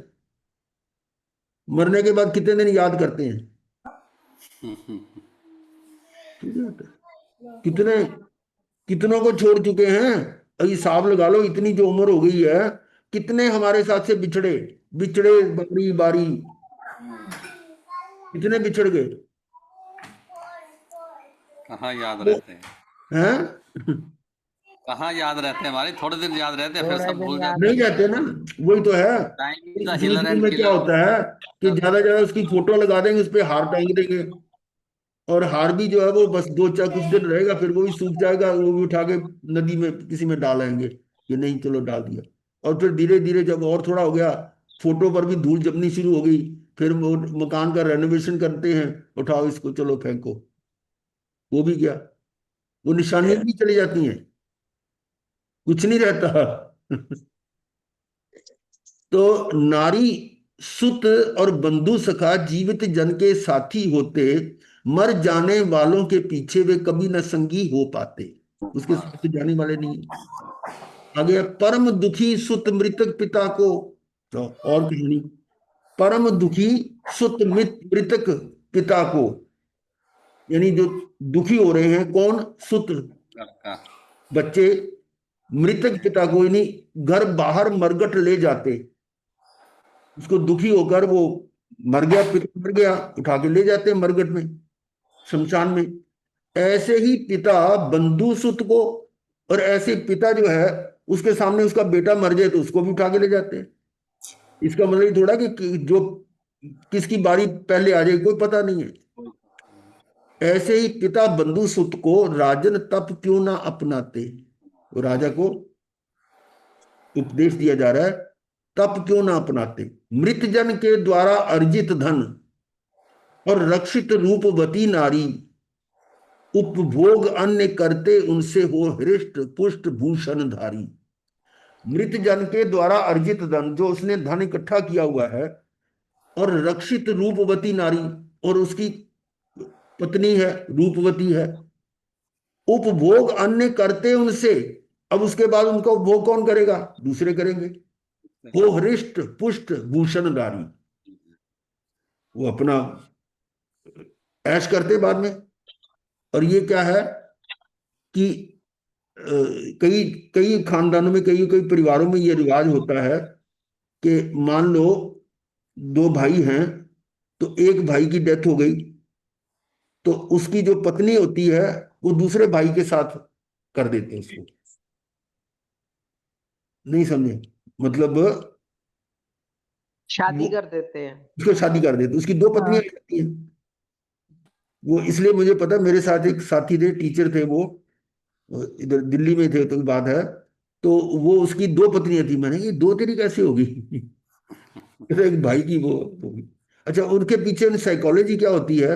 [SPEAKER 2] मरने के बाद कितने दिन याद करते हैं, कितने कितनों को छोड़ चुके हैं, अब हिसाब लगा लो, इतनी जो उम्र हो गई है, कितने हमारे साथ से बिछड़े, बिछड़े बारी बारी, कितने बिछड़ गए
[SPEAKER 3] कहाँ याद
[SPEAKER 2] वो,
[SPEAKER 3] रहते हैं,
[SPEAKER 2] हैं?
[SPEAKER 3] कहाँ याद रहते हैं हमारे, थोड़े दिन याद रहते हैं फिर
[SPEAKER 5] थोड़े
[SPEAKER 3] सब
[SPEAKER 5] दिन
[SPEAKER 3] भूल
[SPEAKER 5] याद
[SPEAKER 3] जाते
[SPEAKER 2] नहीं
[SPEAKER 3] हैं।
[SPEAKER 2] जाते ना, वही तो है।
[SPEAKER 3] टाइम इज द
[SPEAKER 2] शुरू
[SPEAKER 3] हीलर
[SPEAKER 2] शुरू
[SPEAKER 3] एंड
[SPEAKER 2] में क्या
[SPEAKER 3] किलर।
[SPEAKER 2] होता है कि ज्यादा ज्यादा उसकी फोटो लगा देंगे, उस पर हार टांग देंगे, और हार भी जो है वो बस दो चार कुछ दिन रहेगा, फिर वो भी सूख जाएगा, वो भी उठा के नदी में किसी में डालेंगे कि नहीं चलो डाल दिया। और फिर धीरे धीरे जब और थोड़ा हो गया, फोटो पर भी धूल जमनी शुरू हो गई, फिर वो मकान का रेनोवेशन करते हैं, उठाओ इसको चलो फेंको, वो भी गया, वो निशानियां भी चली जाती हैं, कुछ नहीं रहता। तो नारी सुत और बंधु सखा जीवित जन के साथी होते, मर जाने वालों के पीछे वे कभी न संगी हो पाते, उसके साथ तो जाने वाले नहीं। आगे है, परम दुखी सुत मृतक पिता को, तो और कहानी, परम दुखी सुत मृतक पिता को, यानी जो दुखी हो रहे हैं कौन, सुत
[SPEAKER 3] लड़का।
[SPEAKER 2] बच्चे, मृतक पिता को यानी घर बाहर मरगट ले जाते, उसको दुखी होकर वो मर गया, पिता मर गया, उठा के ले जाते हैं मरघट में, शमशान में। ऐसे ही पिता बंधु सुत को, और ऐसे पिता जो है उसके सामने उसका बेटा मर जाए तो उसको भी उठा के ले जाते हैं। इसका मतलब ये थोड़ा कि जो किसकी बारी पहले आ जाए कोई पता नहीं है। ऐसे ही पिता बंधु सुत को राजन तप क्यों ना अपनाते, वो राजा को उपदेश दिया जा रहा है, तप क्यों ना अपनाते, मृत जन के द्वारा अर्जित धन और रक्षित रूपवती नारी, उपभोग अन्य करते उनसे हो हृष्ट पुष्ट भूषण धारी। मृत जन के द्वारा अर्जित धन, जो उसने धन इकट्ठा किया हुआ है, और रक्षित रूपवती नारी, और उसकी पत्नी है रूपवती है, उपभोग अन्य करते उनसे, अब उसके बाद उनका उपभोग कौन करेगा, दूसरे करेंगे, हो हृष्ट पुष्ट भूषण धारी, वो अपना ऐश करते बाद में। और ये क्या है कि कई कई खानदानों में, कई कई परिवारों में ये रिवाज होता है कि मान लो दो भाई हैं, तो एक भाई की डेथ हो गई, तो उसकी जो पत्नी होती है वो दूसरे भाई के साथ कर देते हैं उसको, नहीं समझे, मतलब
[SPEAKER 1] शादी
[SPEAKER 2] वो
[SPEAKER 1] कर देते हैं।
[SPEAKER 2] उसको शादी कर देते, उसकी दो
[SPEAKER 4] हाँ
[SPEAKER 2] पत्नियां रहती हैं। वो इसलिए मुझे पता, मेरे साथ एक साथी थे, टीचर थे वो, इधर दिल्ली में थे तो बात है, तो वो उसकी दो पत्नियां थी, मैंने कि दो तेरी कैसे होगी? तो एक भाई की वो होगी। अच्छा, उनके पीछे साइकोलॉजी क्या होती है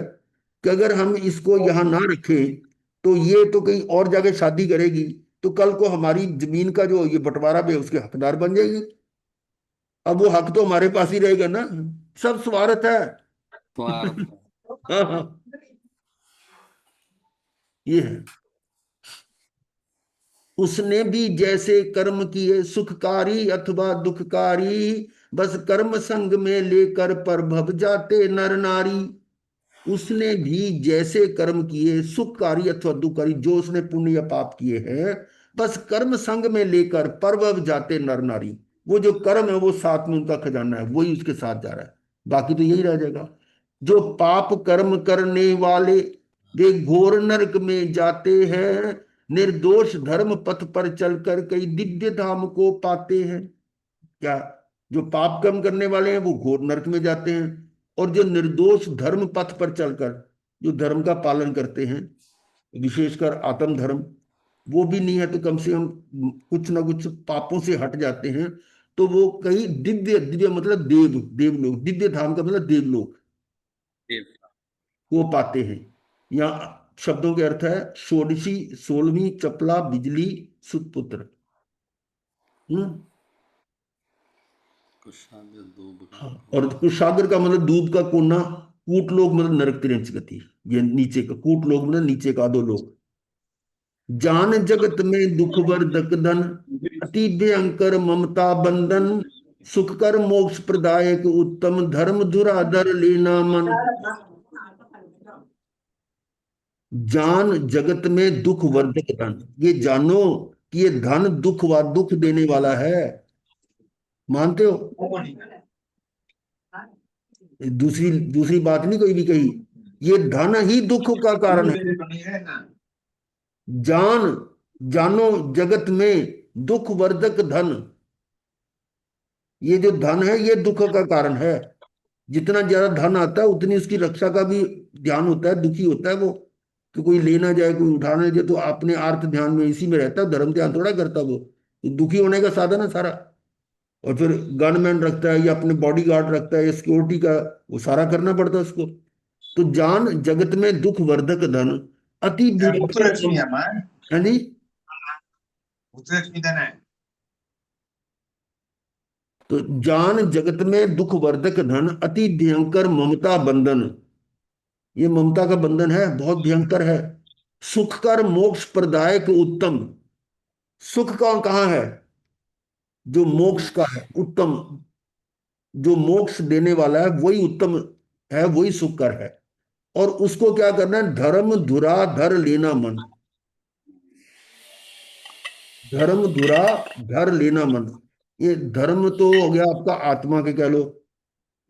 [SPEAKER 2] कि अगर हम इसको यहाँ ना रखें तो ये तो कहीं और जाके शादी करेगी, तो कल को हमारी जमीन का जो ये बंटवारा पे उसके हकदार बन जाएगी, अब वो हक तो हमारे पास ही रहेगा ना, सब स्वार्थ है।
[SPEAKER 3] स्वार्थ।
[SPEAKER 2] हाँ हाँ, ये है। उसने भी जैसे कर्म किए सुखकारी अथवा दुखकारी, बस कर्म संग में लेकर प्रभव जाते नर नारी। उसने भी जैसे कर्म किए सुखकारी अथवा दुखकारी, जो उसने पुण्य या पाप किए हैं, बस कर्म संग में लेकर प्रभव जाते नर नारी, वो जो कर्म है वो साथ में उनका खजाना है, वही उसके साथ जा रहा है, बाकी तो यही रह जाएगा। जो पाप कर्म करने वाले वे घोर नरक में जाते हैं, निर्दोष धर्म पथ पर चलकर कई दिव्य धाम को पाते हैं। क्या, जो पाप कर्म करने वाले हैं वो घोर नरक में जाते हैं, और जो निर्दोष धर्म पथ पर चलकर जो धर्म का पालन करते हैं, विशेषकर आत्म धर्म, वो भी नहीं है तो कम से कम कुछ ना कुछ पापों से हट जाते हैं, तो वो कई दिव्य, दिव्य मतलब देवलोक, दिव्य धाम का मतलब देवलोक, वो पाते हैं। यहाँ शब्दों के अर्थ है षोडशी, 16वीं चपला बिजली सुतपुत्र।
[SPEAKER 3] कुशाग्र दूब का
[SPEAKER 2] हाँ, और कुशाग्र का मतलब दूब का कोना, कूट लोग मतलब नरक तिरंच गति, ये नीचे का, कूट लोग मतलब नीचे का दो लोग। जान जगत में दुख वर्धक धन, अति भयंकर ममता बंधन, सुख कर मोक्ष प्रदायक उत्तम धर्म धुराधर लेना मन। जान जगत में दुख वर्धक धन, ये जानो कि ये धन दुख व दुख देने वाला है, मानते हो? दूसरी दूसरी बात नहीं कोई भी कही। ये धन ही दुख का कारण है। जान जानो जगत में दुख वर्धक धन। ये जो धन है ये दुख का कारण है। जितना ज्यादा धन आता है उतनी उसकी रक्षा का भी ध्यान होता है, दुखी होता है वो कि कोई ले ना जाए, कोई उठा ना जाए, तो अपने आर्त ध्यान में इसी में रहता है, धर्म ध्यान थोड़ा करता वो, तो दुखी होने का साधन है सारा। और फिर गनमैन रखता है या अपने बॉडी गार्ड रखता है या सिक्योरिटी का, वो सारा करना पड़ता है उसको। तो जान जगत में दुख वर्धक धन अति
[SPEAKER 6] मुत्तुलक्ष्मी
[SPEAKER 2] भयंकर।
[SPEAKER 6] अम्मा
[SPEAKER 2] हाँ जी,
[SPEAKER 6] मुत्तुलक्ष्मी தானே
[SPEAKER 2] तो जान जगत में दुख वर्धक धन अति भयंकर ममता बंधन। ये ममता का बंधन है, बहुत भयंकर है। सुख कर मोक्ष प्रदायक उत्तम। सुख कौन कहाँ है? जो मोक्ष का है उत्तम, जो मोक्ष देने वाला है वही उत्तम है, वही सुखकर है। और उसको क्या करना है? धर्म धुरा धर लेना मन। धर्म धुरा धर लेना मन। ये धर्म तो हो गया आपका आत्मा के कह लो,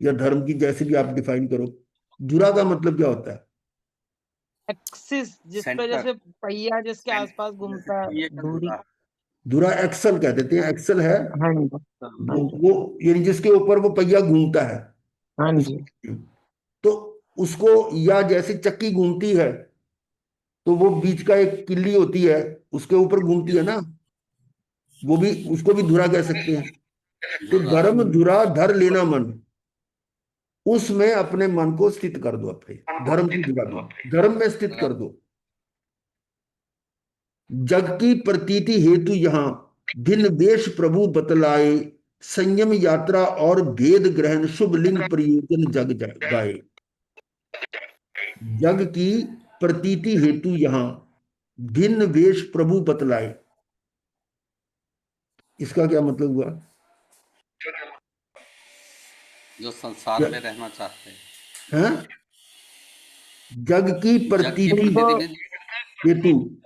[SPEAKER 2] या धर्म की जैसे भी आप डिफाइन करो। धुरा का मतलब क्या होता है?
[SPEAKER 1] एक्सिस जिस पे
[SPEAKER 3] सेंटर
[SPEAKER 1] जैसे पहिया जिसके आसपास घूमता है,
[SPEAKER 3] ये का
[SPEAKER 1] दूरी।
[SPEAKER 3] दूरा।
[SPEAKER 2] धुरा एक्सल कह देते हैं, एक्सल है
[SPEAKER 1] हाँ जी, हाँ जी,
[SPEAKER 2] वो यानी जिसके ऊपर वो पहिया घूमता है।
[SPEAKER 1] हाँ जी।
[SPEAKER 2] तो उसको, या जैसे चक्की घूमती है तो वो बीच का एक किल्ली होती है उसके ऊपर घूमती है ना, वो भी, उसको भी धुरा कह सकते हैं। तो
[SPEAKER 3] दूरा।
[SPEAKER 2] धर्म धुरा धर लेना मन, उसमें अपने मन को स्थित कर दो, अपने धर्म की धुरा दो, धर्म में स्थित कर दो। जग की प्रतीति हेतु यहाँ भिन्न वेश प्रभु बतलाए, संयम यात्रा और भेद ग्रहण शुभ लिंग प्रयोजन जग गाए। जग की प्रतीति हेतु यहाँ भिन्न वेश प्रभु बतलाए, इसका क्या मतलब हुआ?
[SPEAKER 3] जो संसार में रहना चाहते हैं।
[SPEAKER 2] हैं? जग की
[SPEAKER 3] जग की
[SPEAKER 2] प्रतीति
[SPEAKER 1] जिनको,
[SPEAKER 3] प्रतिनिधि
[SPEAKER 2] हेतु,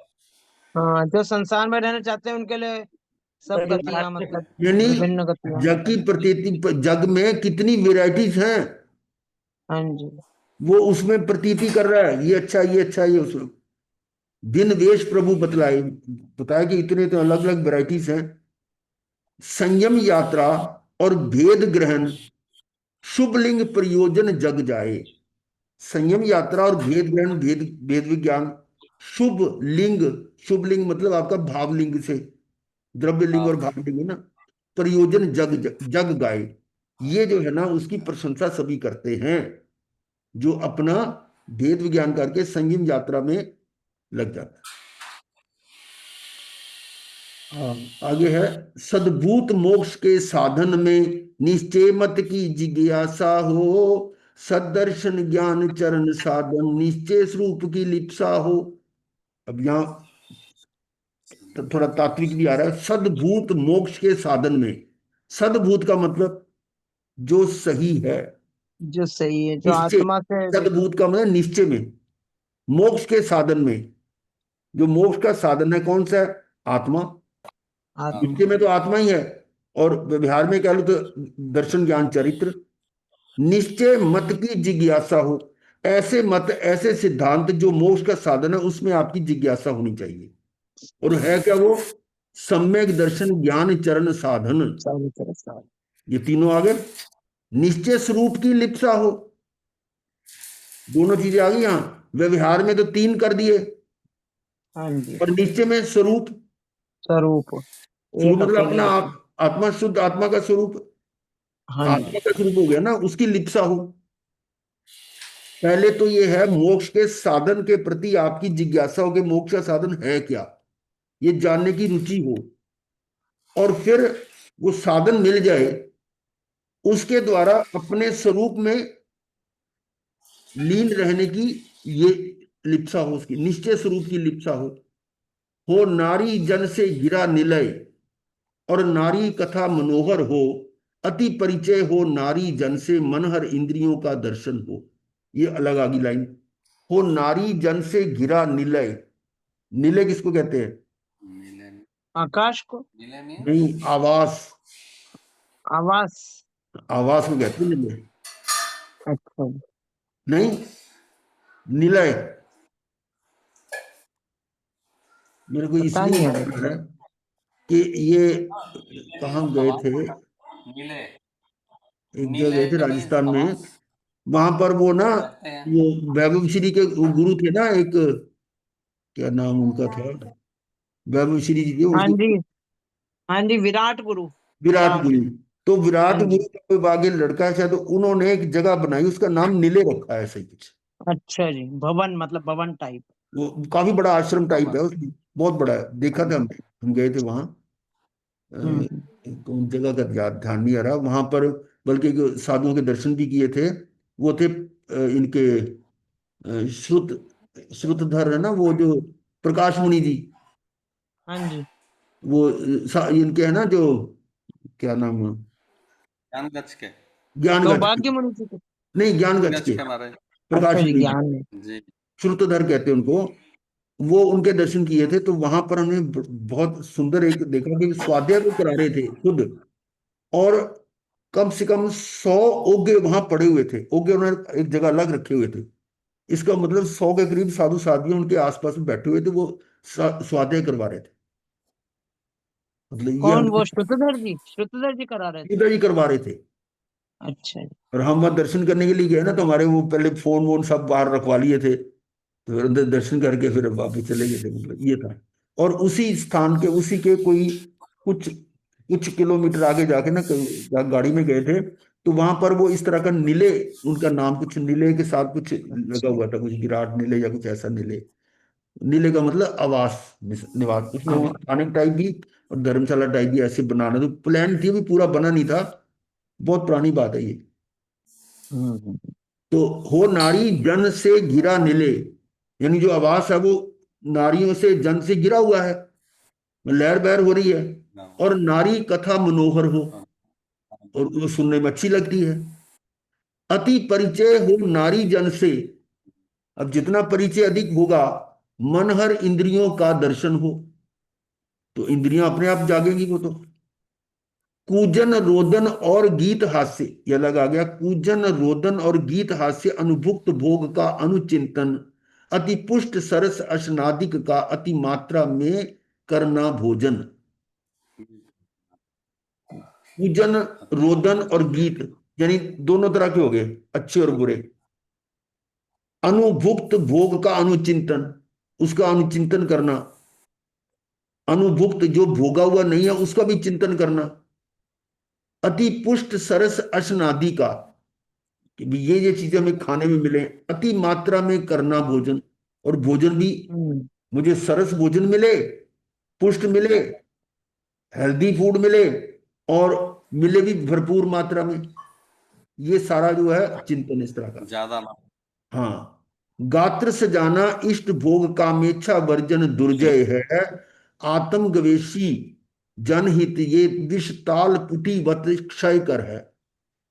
[SPEAKER 1] हाँ, जो संसार में रहना चाहते हैं उनके लिए सब गतियां, मतलब
[SPEAKER 2] यानी
[SPEAKER 1] विभिन्न गतियां।
[SPEAKER 2] जग की प्रतीति, जग में कितनी वेराइटीज हैं
[SPEAKER 1] हाँ जी,
[SPEAKER 2] वो उसमें प्रतीति कर रहा है, ये अच्छा ये अच्छा ये उसमें। दिन वेश प्रभु बतलाए, बताया कि इतने तो अलग अलग वेराइटीज हैं। संयम यात्रा और भेद ग्रहण शुभ लिंग प्रयोजन जग जाए। संयम यात्रा और भेद ग्रहण, भेद भेद विज्ञान, शुभ लिंग, शुभ लिंग मतलब आपका भाव लिंग से, द्रव्य लिंग और भाव लिंग है ना, प्रयोजन जग जग गाए। ये जो है ना उसकी प्रशंसा सभी करते हैं जो अपना भेद विज्ञान करके संयम यात्रा में लग जाता है। आगे है, सद्भूत मोक्ष के साधन में निश्चय मत की जिज्ञासा हो, सदर्शन ज्ञान चरण साधन निश्चय स्वरूप की लिप्सा हो। अब यहाँ तो थोड़ा तात्विक भी आ रहा है। सद्भूत मोक्ष के साधन में, सद्भूत का मतलब जो सही है,
[SPEAKER 1] जो सही है, जो
[SPEAKER 2] निश्चय।
[SPEAKER 1] आत्मा से
[SPEAKER 2] सद्भूत का मतलब निश्चय में, मोक्ष के साधन में। जो मोक्ष का साधन है कौन सा है? आत्मा।
[SPEAKER 1] आत्मा।
[SPEAKER 2] नित्य में तो आत्मा ही है, और व्यवहार में कह लो तो दर्शन ज्ञान चरित्र। निश्चय मत की जिज्ञासा हो, ऐसे मत, ऐसे सिद्धांत जो मोक्ष का साधन है उसमें आपकी जिज्ञासा होनी चाहिए। और है क्या वो? सम्यक दर्शन ज्ञान चरण साधन,
[SPEAKER 1] सारी तरह से।
[SPEAKER 2] ये तीनों आ गए। निश्चय स्वरूप की लिप्सा हो, दोनों चीजें आ गई यहाँ। व्यवहार में तो तीन कर दिए,
[SPEAKER 1] हाँ जी,
[SPEAKER 2] और निश्चय में स्वरूप।
[SPEAKER 1] स्वरूप।
[SPEAKER 2] स्वरूप
[SPEAKER 1] एक
[SPEAKER 2] मतलब
[SPEAKER 1] अकेले
[SPEAKER 2] अपना
[SPEAKER 1] रहते।
[SPEAKER 2] आप, आत्मा, शुद्ध आत्मा का स्वरूप,
[SPEAKER 1] हाँ
[SPEAKER 2] आत्मा
[SPEAKER 1] जी,
[SPEAKER 2] का स्वरूप हो गया ना, उसकी लिप्सा हो। पहले तो ये है मोक्ष के साधन के प्रति आपकी जिज्ञासा हो कि मोक्ष का साधन है क्या, ये जानने की रुचि हो। और फिर वो साधन मिल जाए, उसके द्वारा अपने स्वरूप में लीन रहने की ये लिप्सा हो, उसकी निश्चय स्वरूप की लिप्सा हो नारी जन से गिरा निलय, और नारी कथा मनोहर हो, अति परिचय हो नारी जन से मनहर इंद्रियों का दर्शन हो। ये अलग आगी लाइन। हो नारी जन से घिरा निलय, निलय किसको कहते हैं?
[SPEAKER 1] आकाश को,
[SPEAKER 2] नहीं, आवास,
[SPEAKER 1] आवास।
[SPEAKER 2] आवास को कहते हैं निलय।
[SPEAKER 5] अच्छा जी।
[SPEAKER 2] नहीं, निलय। मेरे को
[SPEAKER 5] पता
[SPEAKER 2] इसलिए
[SPEAKER 5] नहीं
[SPEAKER 2] याद
[SPEAKER 5] है।
[SPEAKER 2] आ रहा है कि ये कहाँ गए थे,
[SPEAKER 3] नीले
[SPEAKER 2] एक जगह
[SPEAKER 3] नीले
[SPEAKER 2] गए थे
[SPEAKER 3] मीन्स
[SPEAKER 2] राजस्थान में,
[SPEAKER 3] आवास
[SPEAKER 2] वहां पर वो ना,
[SPEAKER 3] कहते हैं।
[SPEAKER 2] वो वैभव श्री के वो गुरु थे ना एक, क्या नाम उनका था, वैभव श्री जी थे
[SPEAKER 1] हाँ
[SPEAKER 2] उनके,
[SPEAKER 1] जी, हाँ जी, विराट गुरु।
[SPEAKER 2] विराट
[SPEAKER 1] विराट।
[SPEAKER 2] गुरु। तो विराट
[SPEAKER 1] हाँ
[SPEAKER 2] गुरु
[SPEAKER 1] जी।
[SPEAKER 2] का कोई आगे लड़का है शायद, तो उन्होंने एक जगह बनाई, उसका नाम नीले रखा है, ऐसा ही कुछ।
[SPEAKER 1] अच्छा जी, भवन मतलब भवन टाइप।
[SPEAKER 2] वो काफी बड़ा आश्रम टाइप
[SPEAKER 3] भवन।
[SPEAKER 2] है उसमें, बहुत बड़ा है, देखा था हमने, हम गए थे वहां।
[SPEAKER 1] हम्म।
[SPEAKER 2] कौन जगह का ध्यान नहीं आ रहा वहां पर, बल्कि एक साधुओं के दर्शन भी किए थे। वो थे इनके श्रुतधर है ना, वो जो प्रकाश मुनि जी,
[SPEAKER 1] हाँ जी।
[SPEAKER 2] वो इनके है ना जो, क्या नाम है,
[SPEAKER 3] ज्ञान गच्छ के
[SPEAKER 2] ज्ञान गच्छ के,
[SPEAKER 1] सौभाग्य मुनि जी के।
[SPEAKER 2] नहीं ज्ञान गच्छ
[SPEAKER 3] गच्छ
[SPEAKER 2] के,
[SPEAKER 3] के महाराज।
[SPEAKER 2] प्रकाश
[SPEAKER 1] अच्छा जी,
[SPEAKER 2] मुनि जी,
[SPEAKER 1] ज्ञान में।
[SPEAKER 3] जी।
[SPEAKER 2] श्रुतधर कहते हैं उनको। वो उनके दर्शन किए थे, तो वहां पर हमने बहुत सुंदर एक देखा कि स्वाध्याय को करा रहे थे खुद, और कम से कम 100 ओगे वहां पड़े हुए थे, ओगे उन्होंने एक जगह अलग रखे हुए थे। इसका मतलब 100 के करीब साधु साधियां उनके आसपास में बैठे हुए थे, वो स्वाध्याय करवा रहे थे। मतलब ये
[SPEAKER 1] कौन,
[SPEAKER 2] हमने
[SPEAKER 1] वो श्रुतधर जी? श्रुतधर जी करा रहे थे?
[SPEAKER 2] पिताजी करवा रहे थे।
[SPEAKER 1] अच्छा जी।
[SPEAKER 2] और हम वहां दर्शन करने के लिए गए ना, तो हमारे वो पहले फोन वोन सब बाहर रखवा लिए थे, तो फिर अंदर दर्शन करके फिर वापस चले गए थे, मतलब ये था। और उसी स्थान के, उसी के कोई कुछ कुछ किलोमीटर आगे जाके ना, गाड़ी में गए थे, तो वहां पर वो इस तरह का नीले, उनका नाम कुछ नीले के साथ कुछ लगा
[SPEAKER 1] अच्छा।
[SPEAKER 2] हुआ था, कुछ विराट नीले या कुछ ऐसा नीले। नीले का मतलब आवास, निवास, उसमें वो
[SPEAKER 1] हाँ।
[SPEAKER 2] थाने टाइप भी और धर्मशाला टाइप भी ऐसे बनाना, तो प्लान थी, भी पूरा बना नहीं था। बहुत पुरानी बात है ये।
[SPEAKER 1] हम्म।
[SPEAKER 2] तो हो नारी जन से घिरा नीले, यानी जो आवास है वो नारियों से, जन से घिरा हुआ है, लहर बहर हो रही है, और नारी कथा मनोहर हो, और वो सुनने में अच्छी लगती है। अति परिचय हो नारी जन से, अब जितना परिचय अधिक होगा, मन हर इंद्रियों का दर्शन हो, तो इंद्रियां अपने आप जागेंगी वो तो। कूजन रोदन और गीत हास्य, ये अलग आ गया, कूजन रोदन और गीत हास्य, अनुभुक्त भोग का अनुचिंतन, अति पुष्ट सरस अशनादिक का अति मात्रा में करना भोजन। पूजन, रोदन और गीत, यानी दोनों तरह के हो गए, अच्छे और बुरे। अनुभुक्त भोग का अनुचिंतन, उसका अनुचिंतन करना। अनुभुक्त जो भोगा हुआ नहीं है उसका भी चिंतन करना। अति पुष्ट सरस अशनादि का, कि भी ये चीजें हमें खाने में मिले, अति मात्रा में करना भोजन, और भोजन भी
[SPEAKER 1] हम्म।
[SPEAKER 2] मुझे सरस भोजन मिले, पुष्ट मिले, हेल्दी फूड मिले, और मिले भी भरपूर मात्रा में, ये सारा जो है चिंतन इस तरह का।
[SPEAKER 3] ज्यादा ना।
[SPEAKER 2] हाँ, गात्र सजाना इष्ट भोग कामेच्छा वर्जन दुर्जय है, आत्म गवेशी जनहित ये विष ताल पुटीवत क्षय कर है।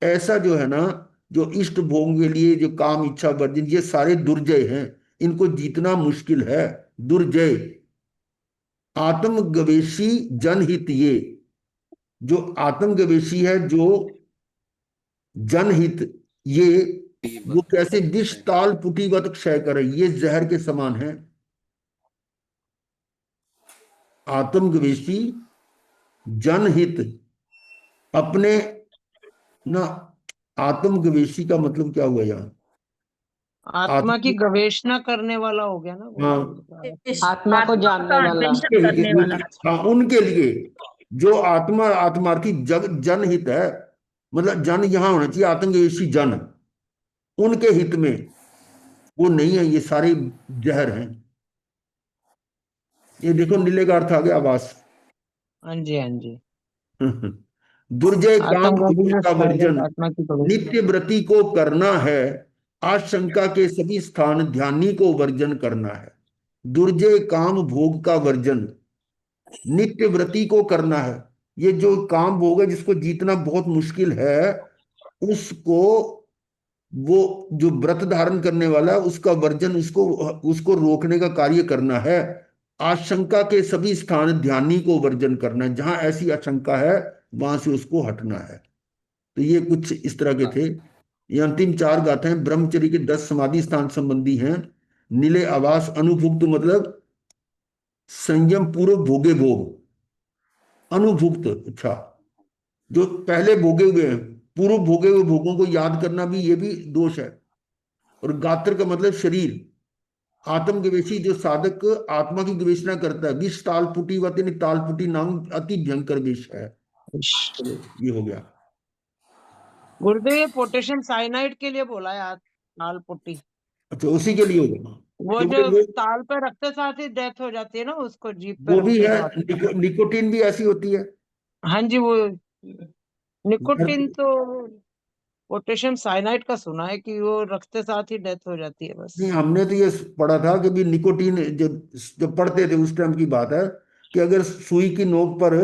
[SPEAKER 2] ऐसा जो है ना, जो इष्ट भोग के लिए जो काम इच्छा वर्जन, ये सारे दुर्जय हैं, इनको जीतना मुश्किल है, दुर्जय। आत्म गवेशी जनहित ये, जो आत्म गवेशी है, जो जनहित, ये वो कैसे विष ताल पुटीवत क्षय करे, ये जहर के समान है। आत्मगवेशी जनहित, अपने ना, आत्मगवेशी का मतलब क्या हुआ यहाँ,
[SPEAKER 1] आत्मा की
[SPEAKER 2] आत्म,
[SPEAKER 1] गवेषणा करने वाला हो गया ना वो,
[SPEAKER 2] हाँ,
[SPEAKER 5] आत्मा को
[SPEAKER 4] आत्मा
[SPEAKER 5] जानने
[SPEAKER 4] का
[SPEAKER 5] वाला।
[SPEAKER 4] अन्वेषण करने वाला।
[SPEAKER 2] हाँ उनके लिए, जो आत्मा आत्मार्थी जग जनहित है, मतलब जन यहां होना चाहिए, आत्मगवेशी जन, उनके हित में, वो नहीं है, ये सारे जहर हैं। ये देखो नीले का अर्थ आ गया आवास।
[SPEAKER 1] हाँ जी, हाँ जी।
[SPEAKER 2] दुर्जय काम
[SPEAKER 1] आत्मवादी
[SPEAKER 2] क्रोध
[SPEAKER 1] में
[SPEAKER 2] का
[SPEAKER 1] शायद
[SPEAKER 2] वर्जन,
[SPEAKER 1] आत्मा की गवेषणा।
[SPEAKER 2] नित्य व्रति को करना है, आशंका के सभी स्थान ध्यानी को वर्जन करना है। दुर्जय काम भोग का वर्जन, नित्य व्रति को करना है। ये जो काम भोग है जिसको जीतना बहुत मुश्किल है, उसको, वो जो व्रत धारण करने वाला है उसका वर्जन, उसको उसको रोकने का कार्य करना है। आशंका के सभी स्थान ध्यानी को वर्जन करना है, जहां ऐसी आशंका है वहां से उसको हटना है। तो ये कुछ इस तरह के थे। ये अंतिम 4 गाथाएं ब्रह्मचर्य के 10 समाधि स्थान संबंधी हैं। नीले आवास अनुभुक्त मतलब संयम पूर्वक भोगे भोग, अनुभुक्त अच्छा जो पहले भोगे हुए हैं, पूर्व भोगे हुए भोगों को याद करना भी ये भी दोष है। और गात्र का मतलब शरीर, आत्मगवेशी जो साधक आत्मा की गवेषणा करता है, विष तालपुटी व तालपुटी नाम अति भयंकर विष है। चलो ये हो गया।
[SPEAKER 1] गुरुदेव ये पोटेशियम साइनाइड के लिए बोला है ताल पुट्टी,
[SPEAKER 2] अच्छा उसी के लिए हो गया
[SPEAKER 1] वो
[SPEAKER 2] क्योंकि
[SPEAKER 1] जो
[SPEAKER 2] वो
[SPEAKER 1] ताल पे रखते साथ ही डेथ हो जाती है ना, उसको जीप पे
[SPEAKER 2] वो भी
[SPEAKER 1] रखते
[SPEAKER 2] है।
[SPEAKER 1] साथ।
[SPEAKER 2] निकोटीन भी ऐसी होती है।
[SPEAKER 1] हाँ जी, वो निकोटिन
[SPEAKER 2] नहीं
[SPEAKER 1] तो पोटेशियम साइनाइड का सुना है कि वो रखते साथ ही डेथ हो जाती है बस।
[SPEAKER 2] हमने तो ये पढ़ा था कि भी निकोटीन जब पढ़ते थे उस टाइम की बात है कि अगर सुई की नोक पर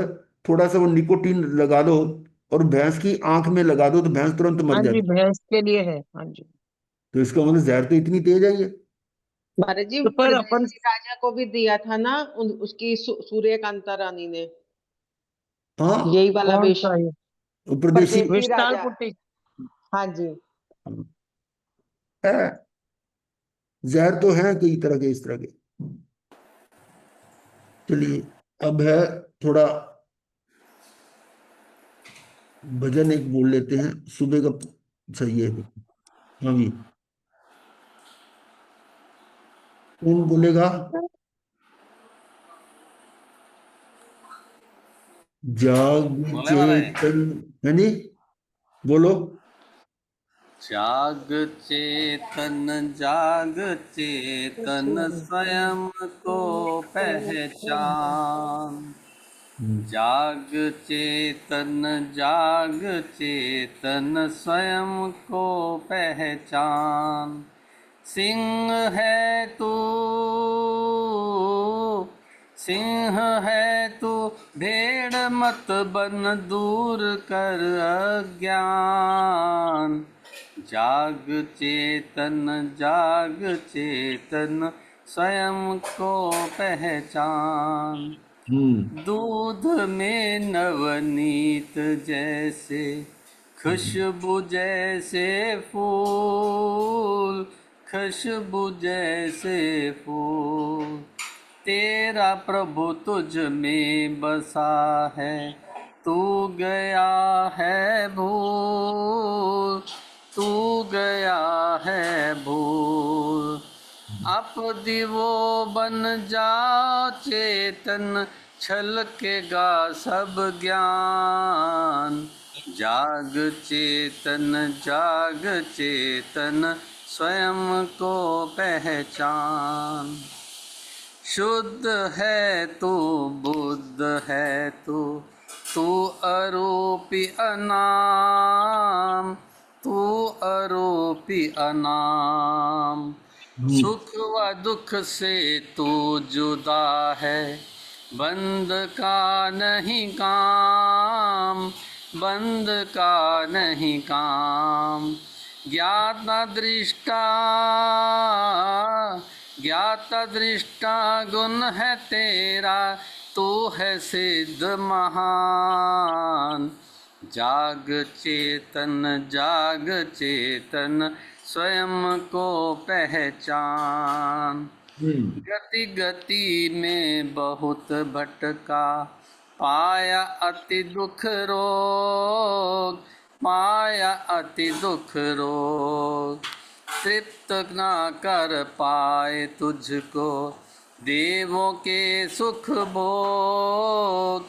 [SPEAKER 2] थोड़ा सा वो निकोटीन लगा दो और भैंस की आंख में लगा दो तो भैंस तुरंत मर
[SPEAKER 1] हाँ जी,
[SPEAKER 2] जाती।
[SPEAKER 1] भैंस के लिए है। हाँ जी,
[SPEAKER 2] तो इसका मतलब जहर तो इतनी तेज है ये।
[SPEAKER 7] भारत जी
[SPEAKER 1] तो पर अपन
[SPEAKER 7] परदेसी राजा को भी दिया था ना उसकी सूर्यकांता रानी ने
[SPEAKER 2] हाँ
[SPEAKER 7] यही वाला
[SPEAKER 1] कौन
[SPEAKER 7] विष,
[SPEAKER 1] सा है?
[SPEAKER 2] प्रदेशी
[SPEAKER 7] परदेसी
[SPEAKER 1] विस्ताल
[SPEAKER 7] राजा।
[SPEAKER 1] पुट्टी।
[SPEAKER 7] हाँ जी।
[SPEAKER 2] है, जहर तो है कई तरह के इस तरह के। चलिए अब है थोड़ा भजन एक बोल लेते हैं सुबह का। सही है। हाँ जी, कौन बोलेगा? जाग
[SPEAKER 3] बोले महाराज।
[SPEAKER 2] चेतन, है नी, बोलो।
[SPEAKER 3] जाग चेतन स्वयं को पहचान। जाग चेतन स्वयं को पहचान। सिंह है तू भेड़ मत बन, दूर कर अज्ञान। जाग चेतन स्वयं को पहचान। दूध में नवनीत जैसे, खुशबू जैसे फूल, तेरा प्रभु तुझ में बसा है, तू गया है भूल। आप दिवो बन जा चेतन, छलकेगा सब ज्ञान। जाग चेतन स्वयं को पहचान। शुद्ध है तू, बुद्ध है तू अरूपी अनाम। सुख व दुख से तू जुदा है, बंद का नहीं काम। ज्ञाता दृष्टा गुण है तेरा, तू है सिद्ध महान। जाग चेतन स्वयं को पहचान। गति में बहुत भटका, पाया अति दुख रोग। तृप्त ना कर पाए तुझको, देवों के सुख भोग।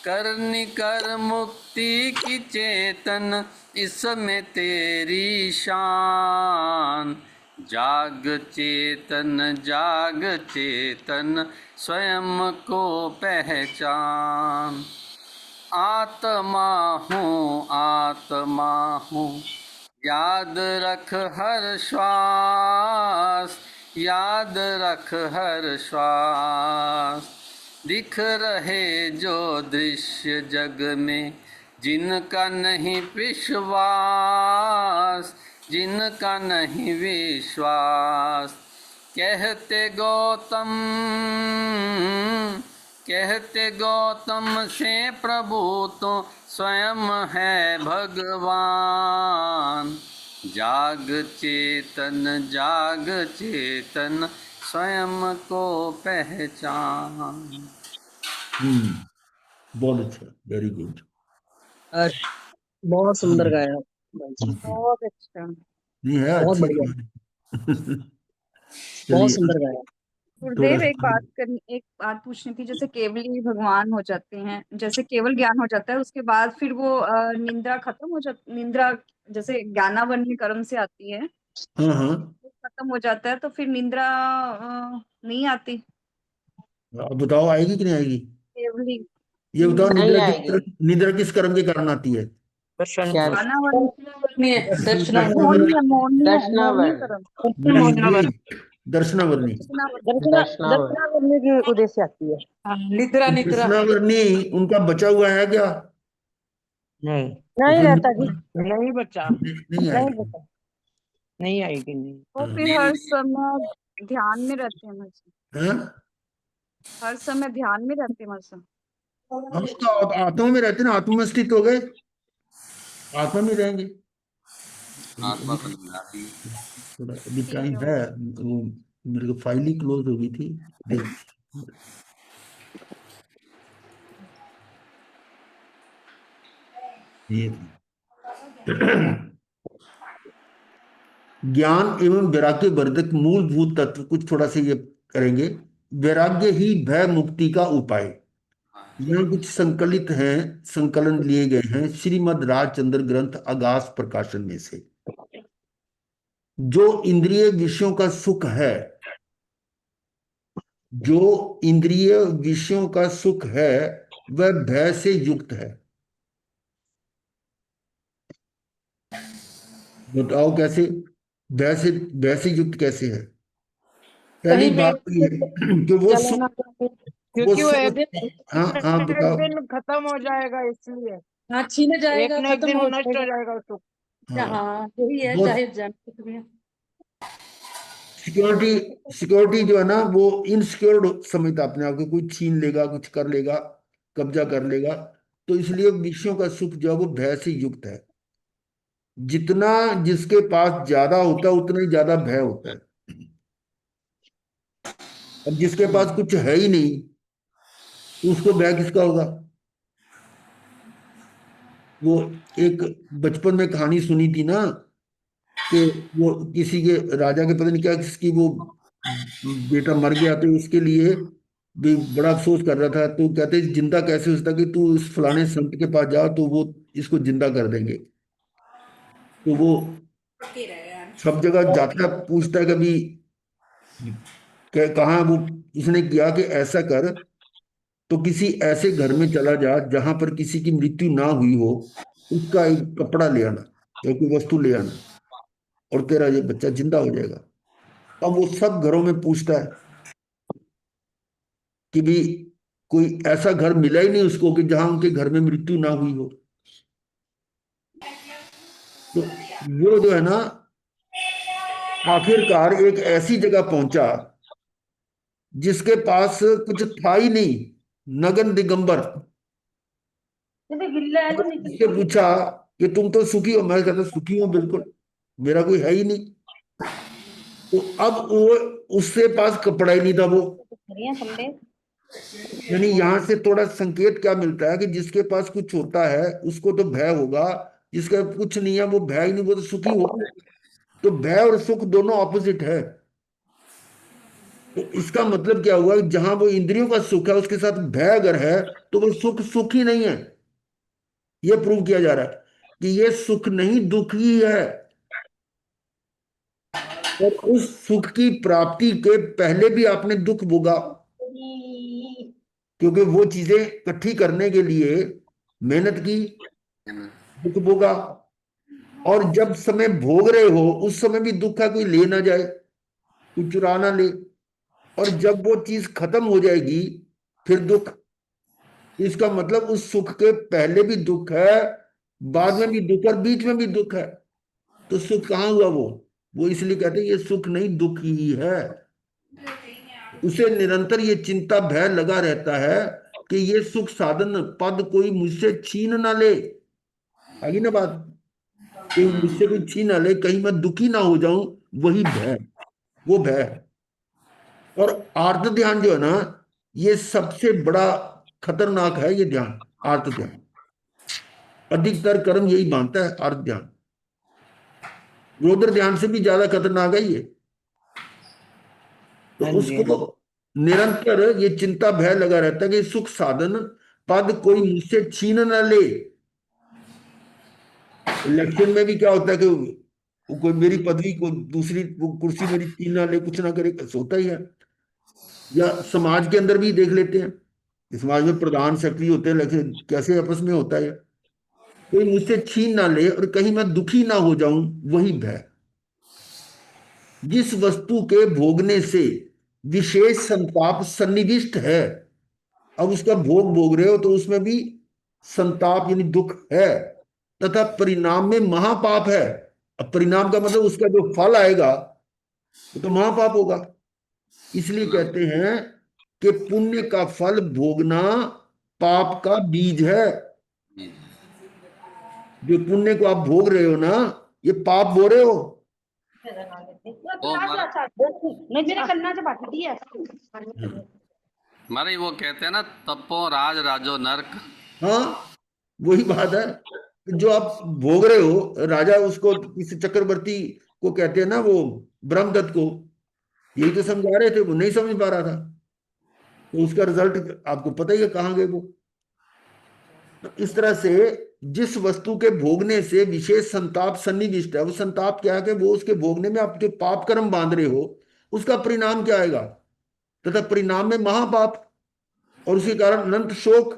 [SPEAKER 3] करनी कर मुक्ति की चेतन, इसमें तेरी शान। जाग चेतन स्वयं को पहचान। आत्मा हूँ याद रख हर श्वास। दिख रहे जो दृश्य जग में, जिनका नहीं विश्वास। कहते कहते गौतम से प्रभु तो स्वयं है भगवान। जाग चेतन स्वयं को पहचान।
[SPEAKER 2] बहुत अच्छा, वेरी गुड।
[SPEAKER 8] बहुत सुंदर गाया भाई साहब,
[SPEAKER 4] बहुत अच्छा।
[SPEAKER 2] नहीं है,
[SPEAKER 8] बहुत
[SPEAKER 2] अच्छी
[SPEAKER 8] बढ़िया,
[SPEAKER 2] चलिए
[SPEAKER 8] बहुत सुंदर गाया।
[SPEAKER 4] गुरुदेव,
[SPEAKER 2] थोड़ा
[SPEAKER 4] एक बात पूछनी थी। जैसे केवल ही भगवान हो जाते हैं, जैसे केवल ज्ञान हो जाता है, उसके बाद फिर वो निंद्रा खत्म हो जाती, निंद्रा जैसे ज्ञानावन्य कर्म से आती है,
[SPEAKER 2] हाँ हाँ,
[SPEAKER 4] वो खत्म हो जाता है, तो फिर निंद्रा नहीं आती।
[SPEAKER 2] अब बताओ आएगी कि नहीं आएगी?
[SPEAKER 4] केवल ही
[SPEAKER 2] ये बताओ,
[SPEAKER 7] नहीं आएगी।
[SPEAKER 2] निद्रा किस कर्म के कारण आती है?
[SPEAKER 5] बसंत
[SPEAKER 7] क्या?
[SPEAKER 4] ज्ञानावन्य
[SPEAKER 2] दर्शनावरणी,
[SPEAKER 4] मोहनीय कर्म।
[SPEAKER 2] दर्शनावरणी।
[SPEAKER 7] दर्शनावर।
[SPEAKER 8] करने के उद्देश्य से आती है।
[SPEAKER 5] निद्रा
[SPEAKER 2] दर्शनावरणी उनका बचा हुआ है क्या?
[SPEAKER 5] नहीं,
[SPEAKER 2] तो
[SPEAKER 8] नहीं
[SPEAKER 2] फिर
[SPEAKER 8] रहता जी,
[SPEAKER 1] नहीं बचा,
[SPEAKER 2] नहीं
[SPEAKER 8] नहीं
[SPEAKER 2] आएगी।
[SPEAKER 8] रहता।
[SPEAKER 1] नहीं आएगी, नहीं।
[SPEAKER 4] वो फिर हर समय ध्यान में रहते हैं मुझसे,
[SPEAKER 2] हाँ?
[SPEAKER 4] हर समय ध्यान में रहते हैं मुझसे।
[SPEAKER 2] हम तो आत्मा में रहते हैं ना, आत्मा में स्थित हो गए, आत्मा में रहेंगे।
[SPEAKER 3] आत्मा तो नहीं आती।
[SPEAKER 2] थोड़ा अभी
[SPEAKER 4] ठीक
[SPEAKER 2] टाइम
[SPEAKER 4] है,
[SPEAKER 2] है, वो मेरे को फाइल ही क्लोज हो गई थी, देख ये ज्ञान एवं वैराग्य वर्धक मूलभूत तत्व कुछ थोड़ा सा ये करेंगे। वैराग्य ही भय मुक्ति का उपाय। यहाँ कुछ संकलित हैं, संकलन लिए गए हैं श्रीमद् राजचंद्र ग्रंथ आगास प्रकाशन में से। जो इंद्रिय विषयों का सुख है, जो इंद्रिय विषयों का सुख है, वह भय से युक्त है। बताओ कैसे? भय से, भय से युक्त कैसे है? पहली
[SPEAKER 1] कहीं
[SPEAKER 2] बात
[SPEAKER 1] पे
[SPEAKER 2] तो ये कि वो
[SPEAKER 1] चलाना,
[SPEAKER 2] सुख, वो
[SPEAKER 1] क्योंकि वो
[SPEAKER 2] सुख। हाँ हाँ
[SPEAKER 1] एक
[SPEAKER 2] बताओ।
[SPEAKER 1] दिन खत्म हो जाएगा, इसलिए
[SPEAKER 8] हाँ, छीने
[SPEAKER 1] एक
[SPEAKER 8] जाएगा,
[SPEAKER 1] न एक
[SPEAKER 8] खत्म
[SPEAKER 1] दिन वो
[SPEAKER 8] हो
[SPEAKER 1] नष्ट हो
[SPEAKER 8] जाएगा।
[SPEAKER 1] जाएगा सुख।
[SPEAKER 2] हाँ,
[SPEAKER 8] हाँ, यही है
[SPEAKER 2] वो
[SPEAKER 8] जाहिर जान कुछ भी है।
[SPEAKER 2] सिक्योरिटी, सिक्योरिटी जो है ना, वो इनसिक्योर्ड समझता अपने आप को, कोई छीन लेगा, कुछ कर लेगा, कब्जा कर लेगा। तो इसलिए विषयों का सुख जो है वो भय से युक्त है। जितना जिसके पास ज्यादा होता है उतना ही ज्यादा भय होता है। अब जिसके पास कुछ है ही नहीं, तो उसको भय किसका होगा? वो एक बचपन में कहानी सुनी थी ना, कि वो किसी के राजा के पता नहीं क्या, किसकी वो बेटा मर गया, तो उसके लिए भी बड़ा अफसोस कर रहा था। तो कहते जिंदा कैसे हो सकता, कि तू इस फलाने संत के पास जा, तो वो इसको जिंदा कर देंगे। तो वो सब जगह जाता है, पूछता है कभी कहाँ वो, उसने किया कि ऐसा कर, तो किसी ऐसे घर में चला जा जहां पर किसी की मृत्यु ना हुई हो, उसका एक कपड़ा ले आना या कोई वस्तु ले आना, और तेरा ये बच्चा जिंदा हो जाएगा। अब वो सब घरों में पूछता है कि भी कोई ऐसा घर मिला ही नहीं उसको कि जहां उनके घर में मृत्यु ना हुई हो। तो वो जो है ना, आखिरकार एक ऐसी जगह पहुंचा जिसके पास कुछ था ही नहीं, नगन दिगंबर। उससे पूछा कि तुम तो सुखी हो? मैं कहता सुखी हूं बिल्कुल, मेरा कोई है ही नहीं। तो अब वो, उससे पास कपड़ा ही नहीं था वो। यानी यहां से थोड़ा संकेत क्या मिलता है कि जिसके पास कुछ होता है उसको तो भय होगा, जिसका कुछ नहीं है वो भय ही नहीं, वो तो सुखी होगा। तो भय और सुख दोनों ऑपोजिट है। तो इसका मतलब क्या हुआ? जहां वो इंद्रियों का सुख है उसके साथ भय अगर है, तो वो सुख सुख ही नहीं है। ये प्रूव किया जा रहा है कि ये सुख नहीं, दुख ही है। और उस सुख की प्राप्ति के पहले भी आपने दुख भोगा, क्योंकि वो चीजें इकट्ठी करने के लिए मेहनत की, दुख भोगा। और जब समय भोग रहे हो उस समय भी दुख है, कोई ले ना जाए, कोई चुरा ना ले। और जब वो चीज खत्म हो जाएगी फिर दुख। इसका मतलब उस सुख के पहले भी दुख है, बाद में भी दुख, और बीच में भी दुख है। तो सुख कहाँ हुआ? वो इसलिए कहते हैं ये सुख नहीं, दुख ही है। उसे निरंतर ये चिंता भय लगा रहता है कि ये सुख साधन पद कोई मुझसे छीन ना ले। आगे ना बात, कि मुझसे कोई छीन ना ले, कहीं मैं दुखी ना हो जाऊं, वही भय, वो भय है। और आर्त ध्यान जो है ना, ये सबसे बड़ा खतरनाक है ये ध्यान, आर्त ध्यान। अधिकतर कर्म यही मानता है, आर्त ध्यान। रौद्र ध्यान से भी ज्यादा खतरनाक है ये। तो
[SPEAKER 5] हाँ जी, हाँ
[SPEAKER 2] उसको
[SPEAKER 5] जी।
[SPEAKER 2] निरंतर ये चिंता भय लगा रहता है कि सुख साधन पद कोई मुझसे छीन न ले। इलेक्शन में भी क्या होता है कि वो कोई मेरी पदवी को, दूसरी वो कुर्सी मेरी छीन ना ले, कुछ ना करे, ऐसा होता ही है। या समाज के अंदर भी देख लेते हैं, समाज में प्रधान सेक्रेटरी होते हैं, लेकिन कैसे आपस में होता है, कोई मुझसे छीन ना ले और कहीं मैं दुखी ना हो जाऊं, वही भय। जिस वस्तु के भोगने से विशेष संताप सन्निविष्ट है, अब उसका भोग भोग रहे हो तो उसमें भी संताप यानी दुख है, तथा परिणाम में महापाप है। अब परिणाम का मतलब उसका जो फल आएगा वो तो महापाप होगा। इसलिए कहते हैं कि पुण्य का फल भोगना पाप का बीज है। जो पुण्य को आप भोग रहे हो ना, ये पाप बो रहे हो।
[SPEAKER 3] वो हमारे वो कहते हैं ना, तपो राज राजो नरक।
[SPEAKER 2] हाँ, वही बात है। जो आप भोग रहे हो, राजा उसको किसी चक्रवर्ती को कहते हैं ना, वो ब्रह्मदत्त को, यही तो समझा रहे थे, वो नहीं समझ पा रहा था, तो उसका रिजल्ट आपको पता ही है कहाँ गए वो। तो इस तरह से जिस वस्तु के भोगने से विशेष संताप सन्निविष्ट है, वो संताप क्या है कि वो उसके भोगने में आप जो पाप कर्म बांध रहे हो, उसका परिणाम क्या आएगा, तथा परिणाम में महापाप, और उसके कारण अनंत शोक,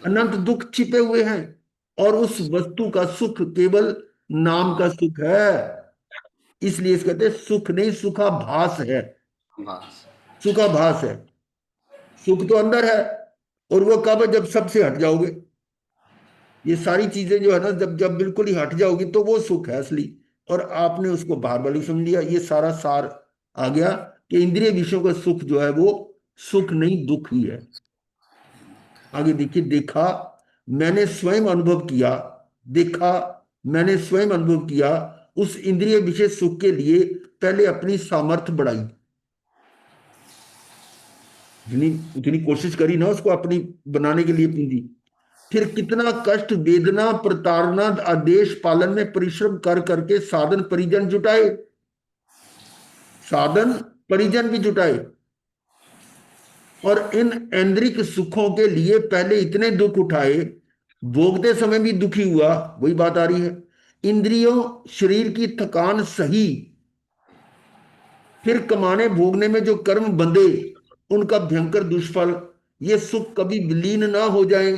[SPEAKER 2] अनंत दुख छिपे हुए हैं। और उस वस्तु का सुख केवल नाम का सुख है। इसलिए इस कहते हैं सुख नहीं, सुखाभास है,
[SPEAKER 3] बस
[SPEAKER 2] सुखाभास है। सुख तो अंदर है, और वो कब है, जब सबसे हट जाओगे। ये सारी चीजें जो है ना, जब जब बिल्कुल ही हट जाओगी तो वो सुख है असली। और आपने उसको बाहर वाली समझ लिया, ये सारा सार आ गया कि इंद्रिय विषयों का सुख जो है वो सुख नहीं, दुख ही है। आगे देखिए, देखा मैंने स्वयं अनुभव किया, देखा मैंने स्वयं अनुभव किया, उस इंद्रिय विषय सुख के लिए पहले अपनी सामर्थ्य बढ़ाई, जितनी उतनी कोशिश करी ना उसको अपनी बनाने के लिए पूंजी। फिर कितना कष्ट, वेदना, प्रताड़ना, आदेश पालन में परिश्रम कर करके साधन परिजन जुटाए, साधन परिजन भी जुटाए, और इन ऐन्द्रिक सुखों के लिए पहले इतने दुख उठाए, भोगते समय भी दुखी हुआ। वही बात आ रही है, इंद्रियों शरीर की थकान सही, फिर कमाने भोगने में जो कर्म बंधे उनका भयंकर दुष्फल। ये सुख कभी विलीन ना हो जाए,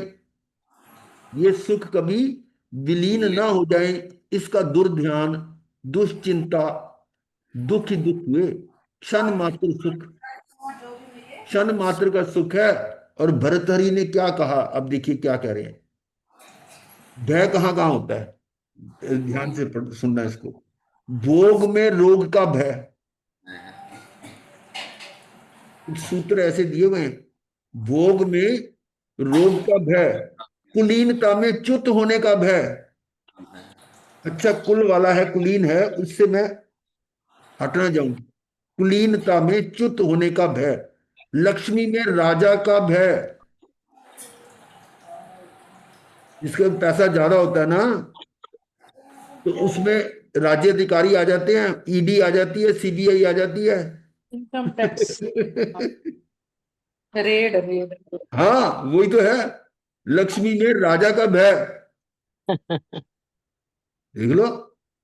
[SPEAKER 2] ये सुख कभी विलीन ना हो जाए, इसका दुर्ध्यान, दुश्चिंता, दुख ही दुख हुए। क्षण मात्र सुख, क्षण मात्र का सुख है। और भर्तहरि ने क्या कहा, अब देखिए क्या कह रहे हैं। भय कहाँ कहाँ होता है, ध्यान से सुनना इसको। भोग में रोग का भय, कुछ सूत्र ऐसे दिए हुए हैं। भोग में रोग का भय, कुलीनता में च्युत होने का भय। अच्छा, कुल वाला है, कुलीन है, उससे मैं हटना जाऊं। कुलीनता में च्युत होने का भय, लक्ष्मी में राजा का भय, जिसका पैसा ज्यादा होता है ना, तो उसमें राज्य अधिकारी आ जाते हैं, ईडी आ जाती है, सीबीआई आ जाती है।
[SPEAKER 5] Income tax, red red.
[SPEAKER 2] हाँ, वही तो है, लक्ष्मी में राजा का भय। देख लो,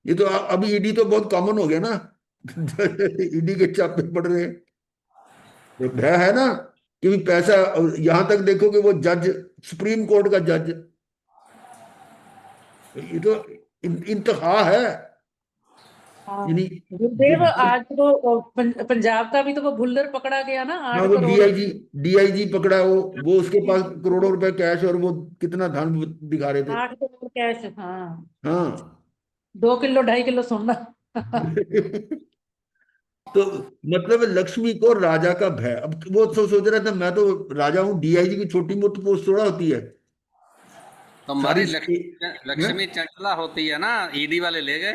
[SPEAKER 2] ये तो अभी ईडी तो बहुत कॉमन हो गया ना। ईडी के छापे पड़ रहे हैं, तो भय है ना, क्योंकि पैसा। यहां तक देखो कि वो जज, सुप्रीम कोर्ट का जज, ये तो इंतहा है।
[SPEAKER 5] हाँ,
[SPEAKER 2] यानी
[SPEAKER 5] गुरुदेव आज तो पंजाब का भी तो वो भुल्लर पकड़ा गया ना,
[SPEAKER 2] हाँ,
[SPEAKER 5] 8
[SPEAKER 2] वो
[SPEAKER 5] करोड़
[SPEAKER 2] डीआईजी पकड़ा, वो उसके पास करोड़ों रुपए कैश, और वो कितना धन दिखा रहे थे।
[SPEAKER 5] 8 करोड़ कैश। हाँ,
[SPEAKER 2] हाँ।
[SPEAKER 5] 2 किलो 2.5 किलो सोना।
[SPEAKER 2] तो तो मतलब लक्ष्मी को राजा का भय। अब वो तो सोच रहा था मैं तो राजा हूँ, डीआईजी की छोटी मोटी पोस्ट थोड़ा होती है।
[SPEAKER 3] तो
[SPEAKER 2] सारी
[SPEAKER 3] हमारी लक्ष्मी चंचला होती है ना, ईडी वाले ले गए।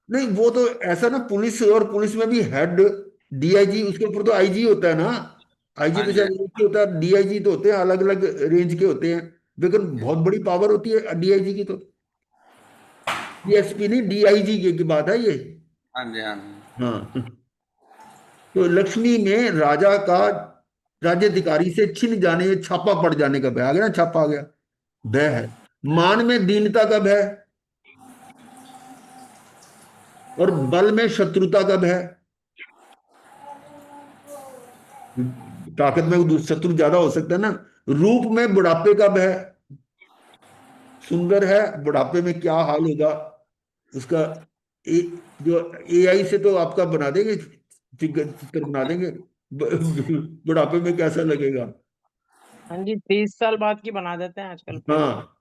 [SPEAKER 2] नहीं वो तो ऐसा ना, पुलिस और पुलिस में भी हेड डीआईजी, उसके ऊपर तो आईजी होता है ना। आईजी
[SPEAKER 3] हाँ
[SPEAKER 2] तो
[SPEAKER 3] जी,
[SPEAKER 2] शायद एक ही होता है, डीआईजी तो होते हैं अलग अलग रेंज के होते हैं, लेकिन बहुत बड़ी पावर होती है डीआईजी की तो। डीएसपी नहीं, डीआईजी की बात है ये।
[SPEAKER 3] हाँ जी, हाँ जी।
[SPEAKER 2] हाँ। तो लक्ष्मी में राजा का राज्याधिकारी से छिन जाने, छापा पड़ जाने का भय आ गया ना, छापा आ गया, भय है। मान में दीनता का भय, और बल में शत्रुता का भय। ताकत में शत्रु ज्यादा हो सकता है ना। रूप में बुढ़ापे का भय, सुंदर है, बुढ़ापे में क्या हाल होगा उसका। जो एआई से तो आपका बना देंगे, चित्र बना देंगे, बुढ़ापे में कैसा लगेगा।
[SPEAKER 1] हाँ जी, 30 साल बाद की बना देते हैं आजकल फिर।
[SPEAKER 2] हाँ।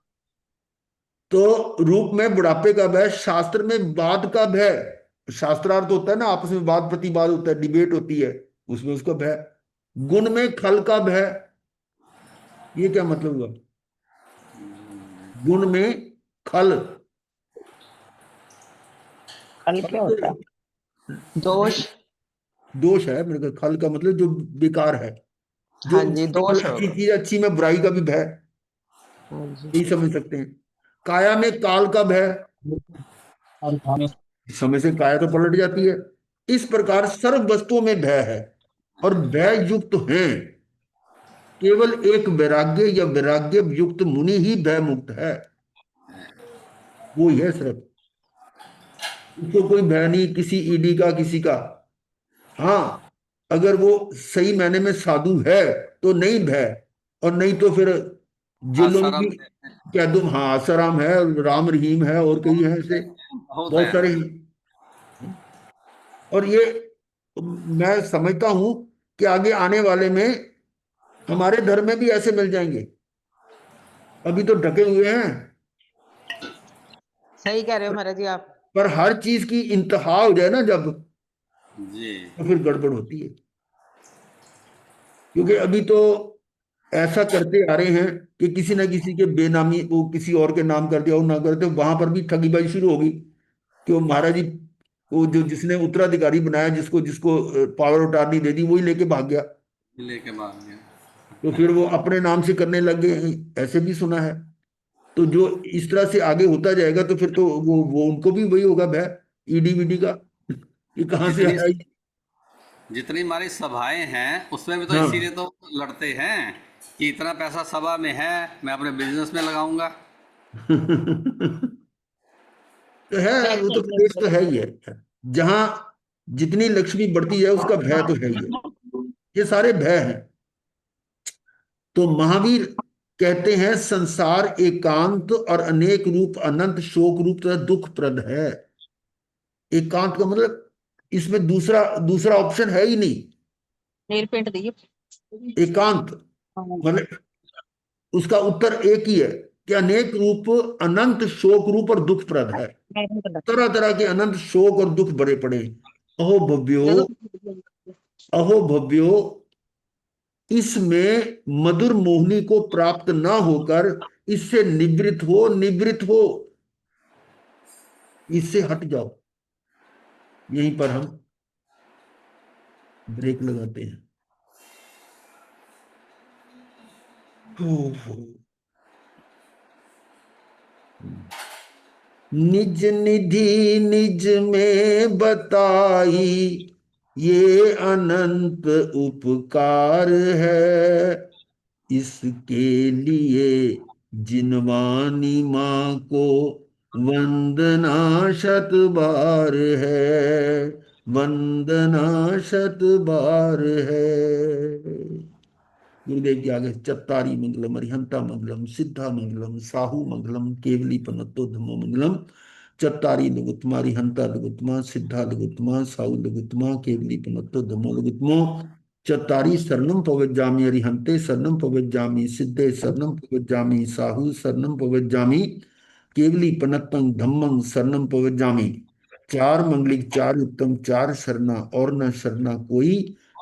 [SPEAKER 2] तो रूप में बुढ़ापे का भय, शास्त्र में वाद का भय, शास्त्रार्थ होता है ना, आपस में वाद प्रतिवाद होता है, डिबेट होती है, उसमें उसका भय। गुण में खल का भय, ये क्या मतलब हुआ। गुण में खल,
[SPEAKER 1] कल क्या होता है?
[SPEAKER 7] दोष।
[SPEAKER 2] दोष है मेरे को, खल का मतलब जो बेकार है, जो
[SPEAKER 7] हाँ जी, दोष
[SPEAKER 2] अच्छी
[SPEAKER 7] होगा।
[SPEAKER 2] चीज, अच्छी में बुराई का भी भय,
[SPEAKER 7] हाँ जी।
[SPEAKER 2] यही समझ सकते हैं। काया में काल का भय, समय से काया तो पलट जाती है। इस प्रकार सर्व वस्तुओं में भय है, और भय युक्त हैं। केवल एक वैराग्य या वैराग्य युक्त मुनि ही भय मुक्त है, वो ही है सिर्फ। उसको कोई भय नहीं किसी ईडी का, किसी का। हाँ, अगर वो सही मायने में साधु है तो नहीं भय, और नहीं तो फिर जेलों में भी
[SPEAKER 3] आसाराम
[SPEAKER 2] कह दो हाँ आसाराम है, राम रहीम है, और कई है ऐसे,
[SPEAKER 3] बहुत
[SPEAKER 2] बहुत
[SPEAKER 3] है।
[SPEAKER 2] सारे हैं। और ये मैं समझता हूं कि आगे आने वाले में हमारे धर्म में भी ऐसे मिल जाएंगे, अभी तो ढके हुए हैं।
[SPEAKER 7] सही कह रहे हो महाराज जी आप।
[SPEAKER 2] पर हर चीज की इंतहा हो जाए ना जब,
[SPEAKER 3] जी।
[SPEAKER 2] तो फिर गड़बड़ होती है। क्योंकि अभी तो ऐसा करते आ रहे हैं कि किसी ना किसी के बेनामी, वो किसी और के नाम कर दिया, वो ना करते, वहां पर भी ठगीबाजी शुरू होगी। कि वो महाराज जी, वो जो जिसने उत्तराधिकारी बनाया, जिसको जिसको पावर ऑफ अटॉर्नी दे दी, वही लेके भाग गया।
[SPEAKER 3] लेके भाग गया।
[SPEAKER 2] तो फिर वो अपने नाम से करने लग गए हैं, ऐसे भी सुना है। तो जो इस तरह से आगे होता जाएगा तो फिर तो वो उनको भी वही होगा भय, ईडी वीडी का, ये कहाँ से
[SPEAKER 3] जितनी
[SPEAKER 2] आया
[SPEAKER 3] जितनी हमारी सभाएं हैं उसमें भी तो इसीलिए
[SPEAKER 2] हाँ।
[SPEAKER 3] तो लड़ते हैं कि इतना पैसा सभा में है, मैं अपने बिजनेस में लगाऊंगा।
[SPEAKER 2] तो है, वो तो क्लेश तो है ही है। जहां जितनी लक्ष्मी बढ़ती है उसका भय तो है ही है। ये सारे भय हैं। तो महावीर कहते हैं संसार एकांत और अनेक रूप, अनंत शोक रूप तथा दुख प्रद है। एकांत का मतलब इसमें दूसरा दूसरा ऑप्शन है ही नहीं।
[SPEAKER 4] नेल पेंट दिए।
[SPEAKER 2] एकांत मतलब उसका उत्तर एक ही है कि अनेक रूप, अनंत शोक रूप और दुख प्रद है। तरह तरह के अनंत शोक और दुख भरे पड़े। अहो भव्यो, अहो भव्यो, इसमें मधुर मोहिनी को प्राप्त ना होकर इससे निवृत्त हो, निवृत्त हो, इससे हट जाओ। यहीं पर हम ब्रेक लगाते हैं। हो। निज निधि निज में बताई, ये अनंत उपकार है, इसके लिए जिनवानी माँ को वंदना शत बार है, वंदना शत बार है। गुरुदेव के आगे चत्तारी मंगलम, अरिहंता मंगलम, सिद्धा मंगलम, साहू मंगलम, केवली पनत्तो धम्मो मंगलम। चत्तारी लघुत्तमा, अरिहंता लघुत्तमा, सिद्धा लघुत्तमा, साहू लघुत्तमा, केवली पनत्तो धम्मो लघुत्तमो। चत्तारी शरणम पवज्जामि, अरिहंते शरणम पवज्जामि, सिद्धे शरणम पवज्जामि, साहू शरणम पवज्जामि, केवली पनत्तं धम्मं शरणम पवज्जामि। चार मंगलिक चार उत्तम चार शरणा और न शरणा कोई,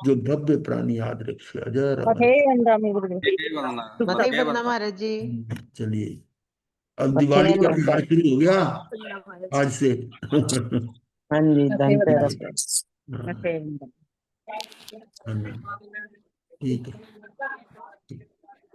[SPEAKER 2] जो भव्य प्राणी याद रखे। अजय राम।
[SPEAKER 8] हे राम गुरुदेव।
[SPEAKER 3] हे वंदना
[SPEAKER 7] मते
[SPEAKER 3] हे
[SPEAKER 7] बदना
[SPEAKER 3] वंदना।
[SPEAKER 7] महाराज जी।
[SPEAKER 2] चलिए, अब दिवाली का त्योहार शुरू हो गया आज से।
[SPEAKER 8] हाँ जी, धनतेरस पे।
[SPEAKER 2] हाँ,
[SPEAKER 8] हे वंदना।
[SPEAKER 2] ठीक है।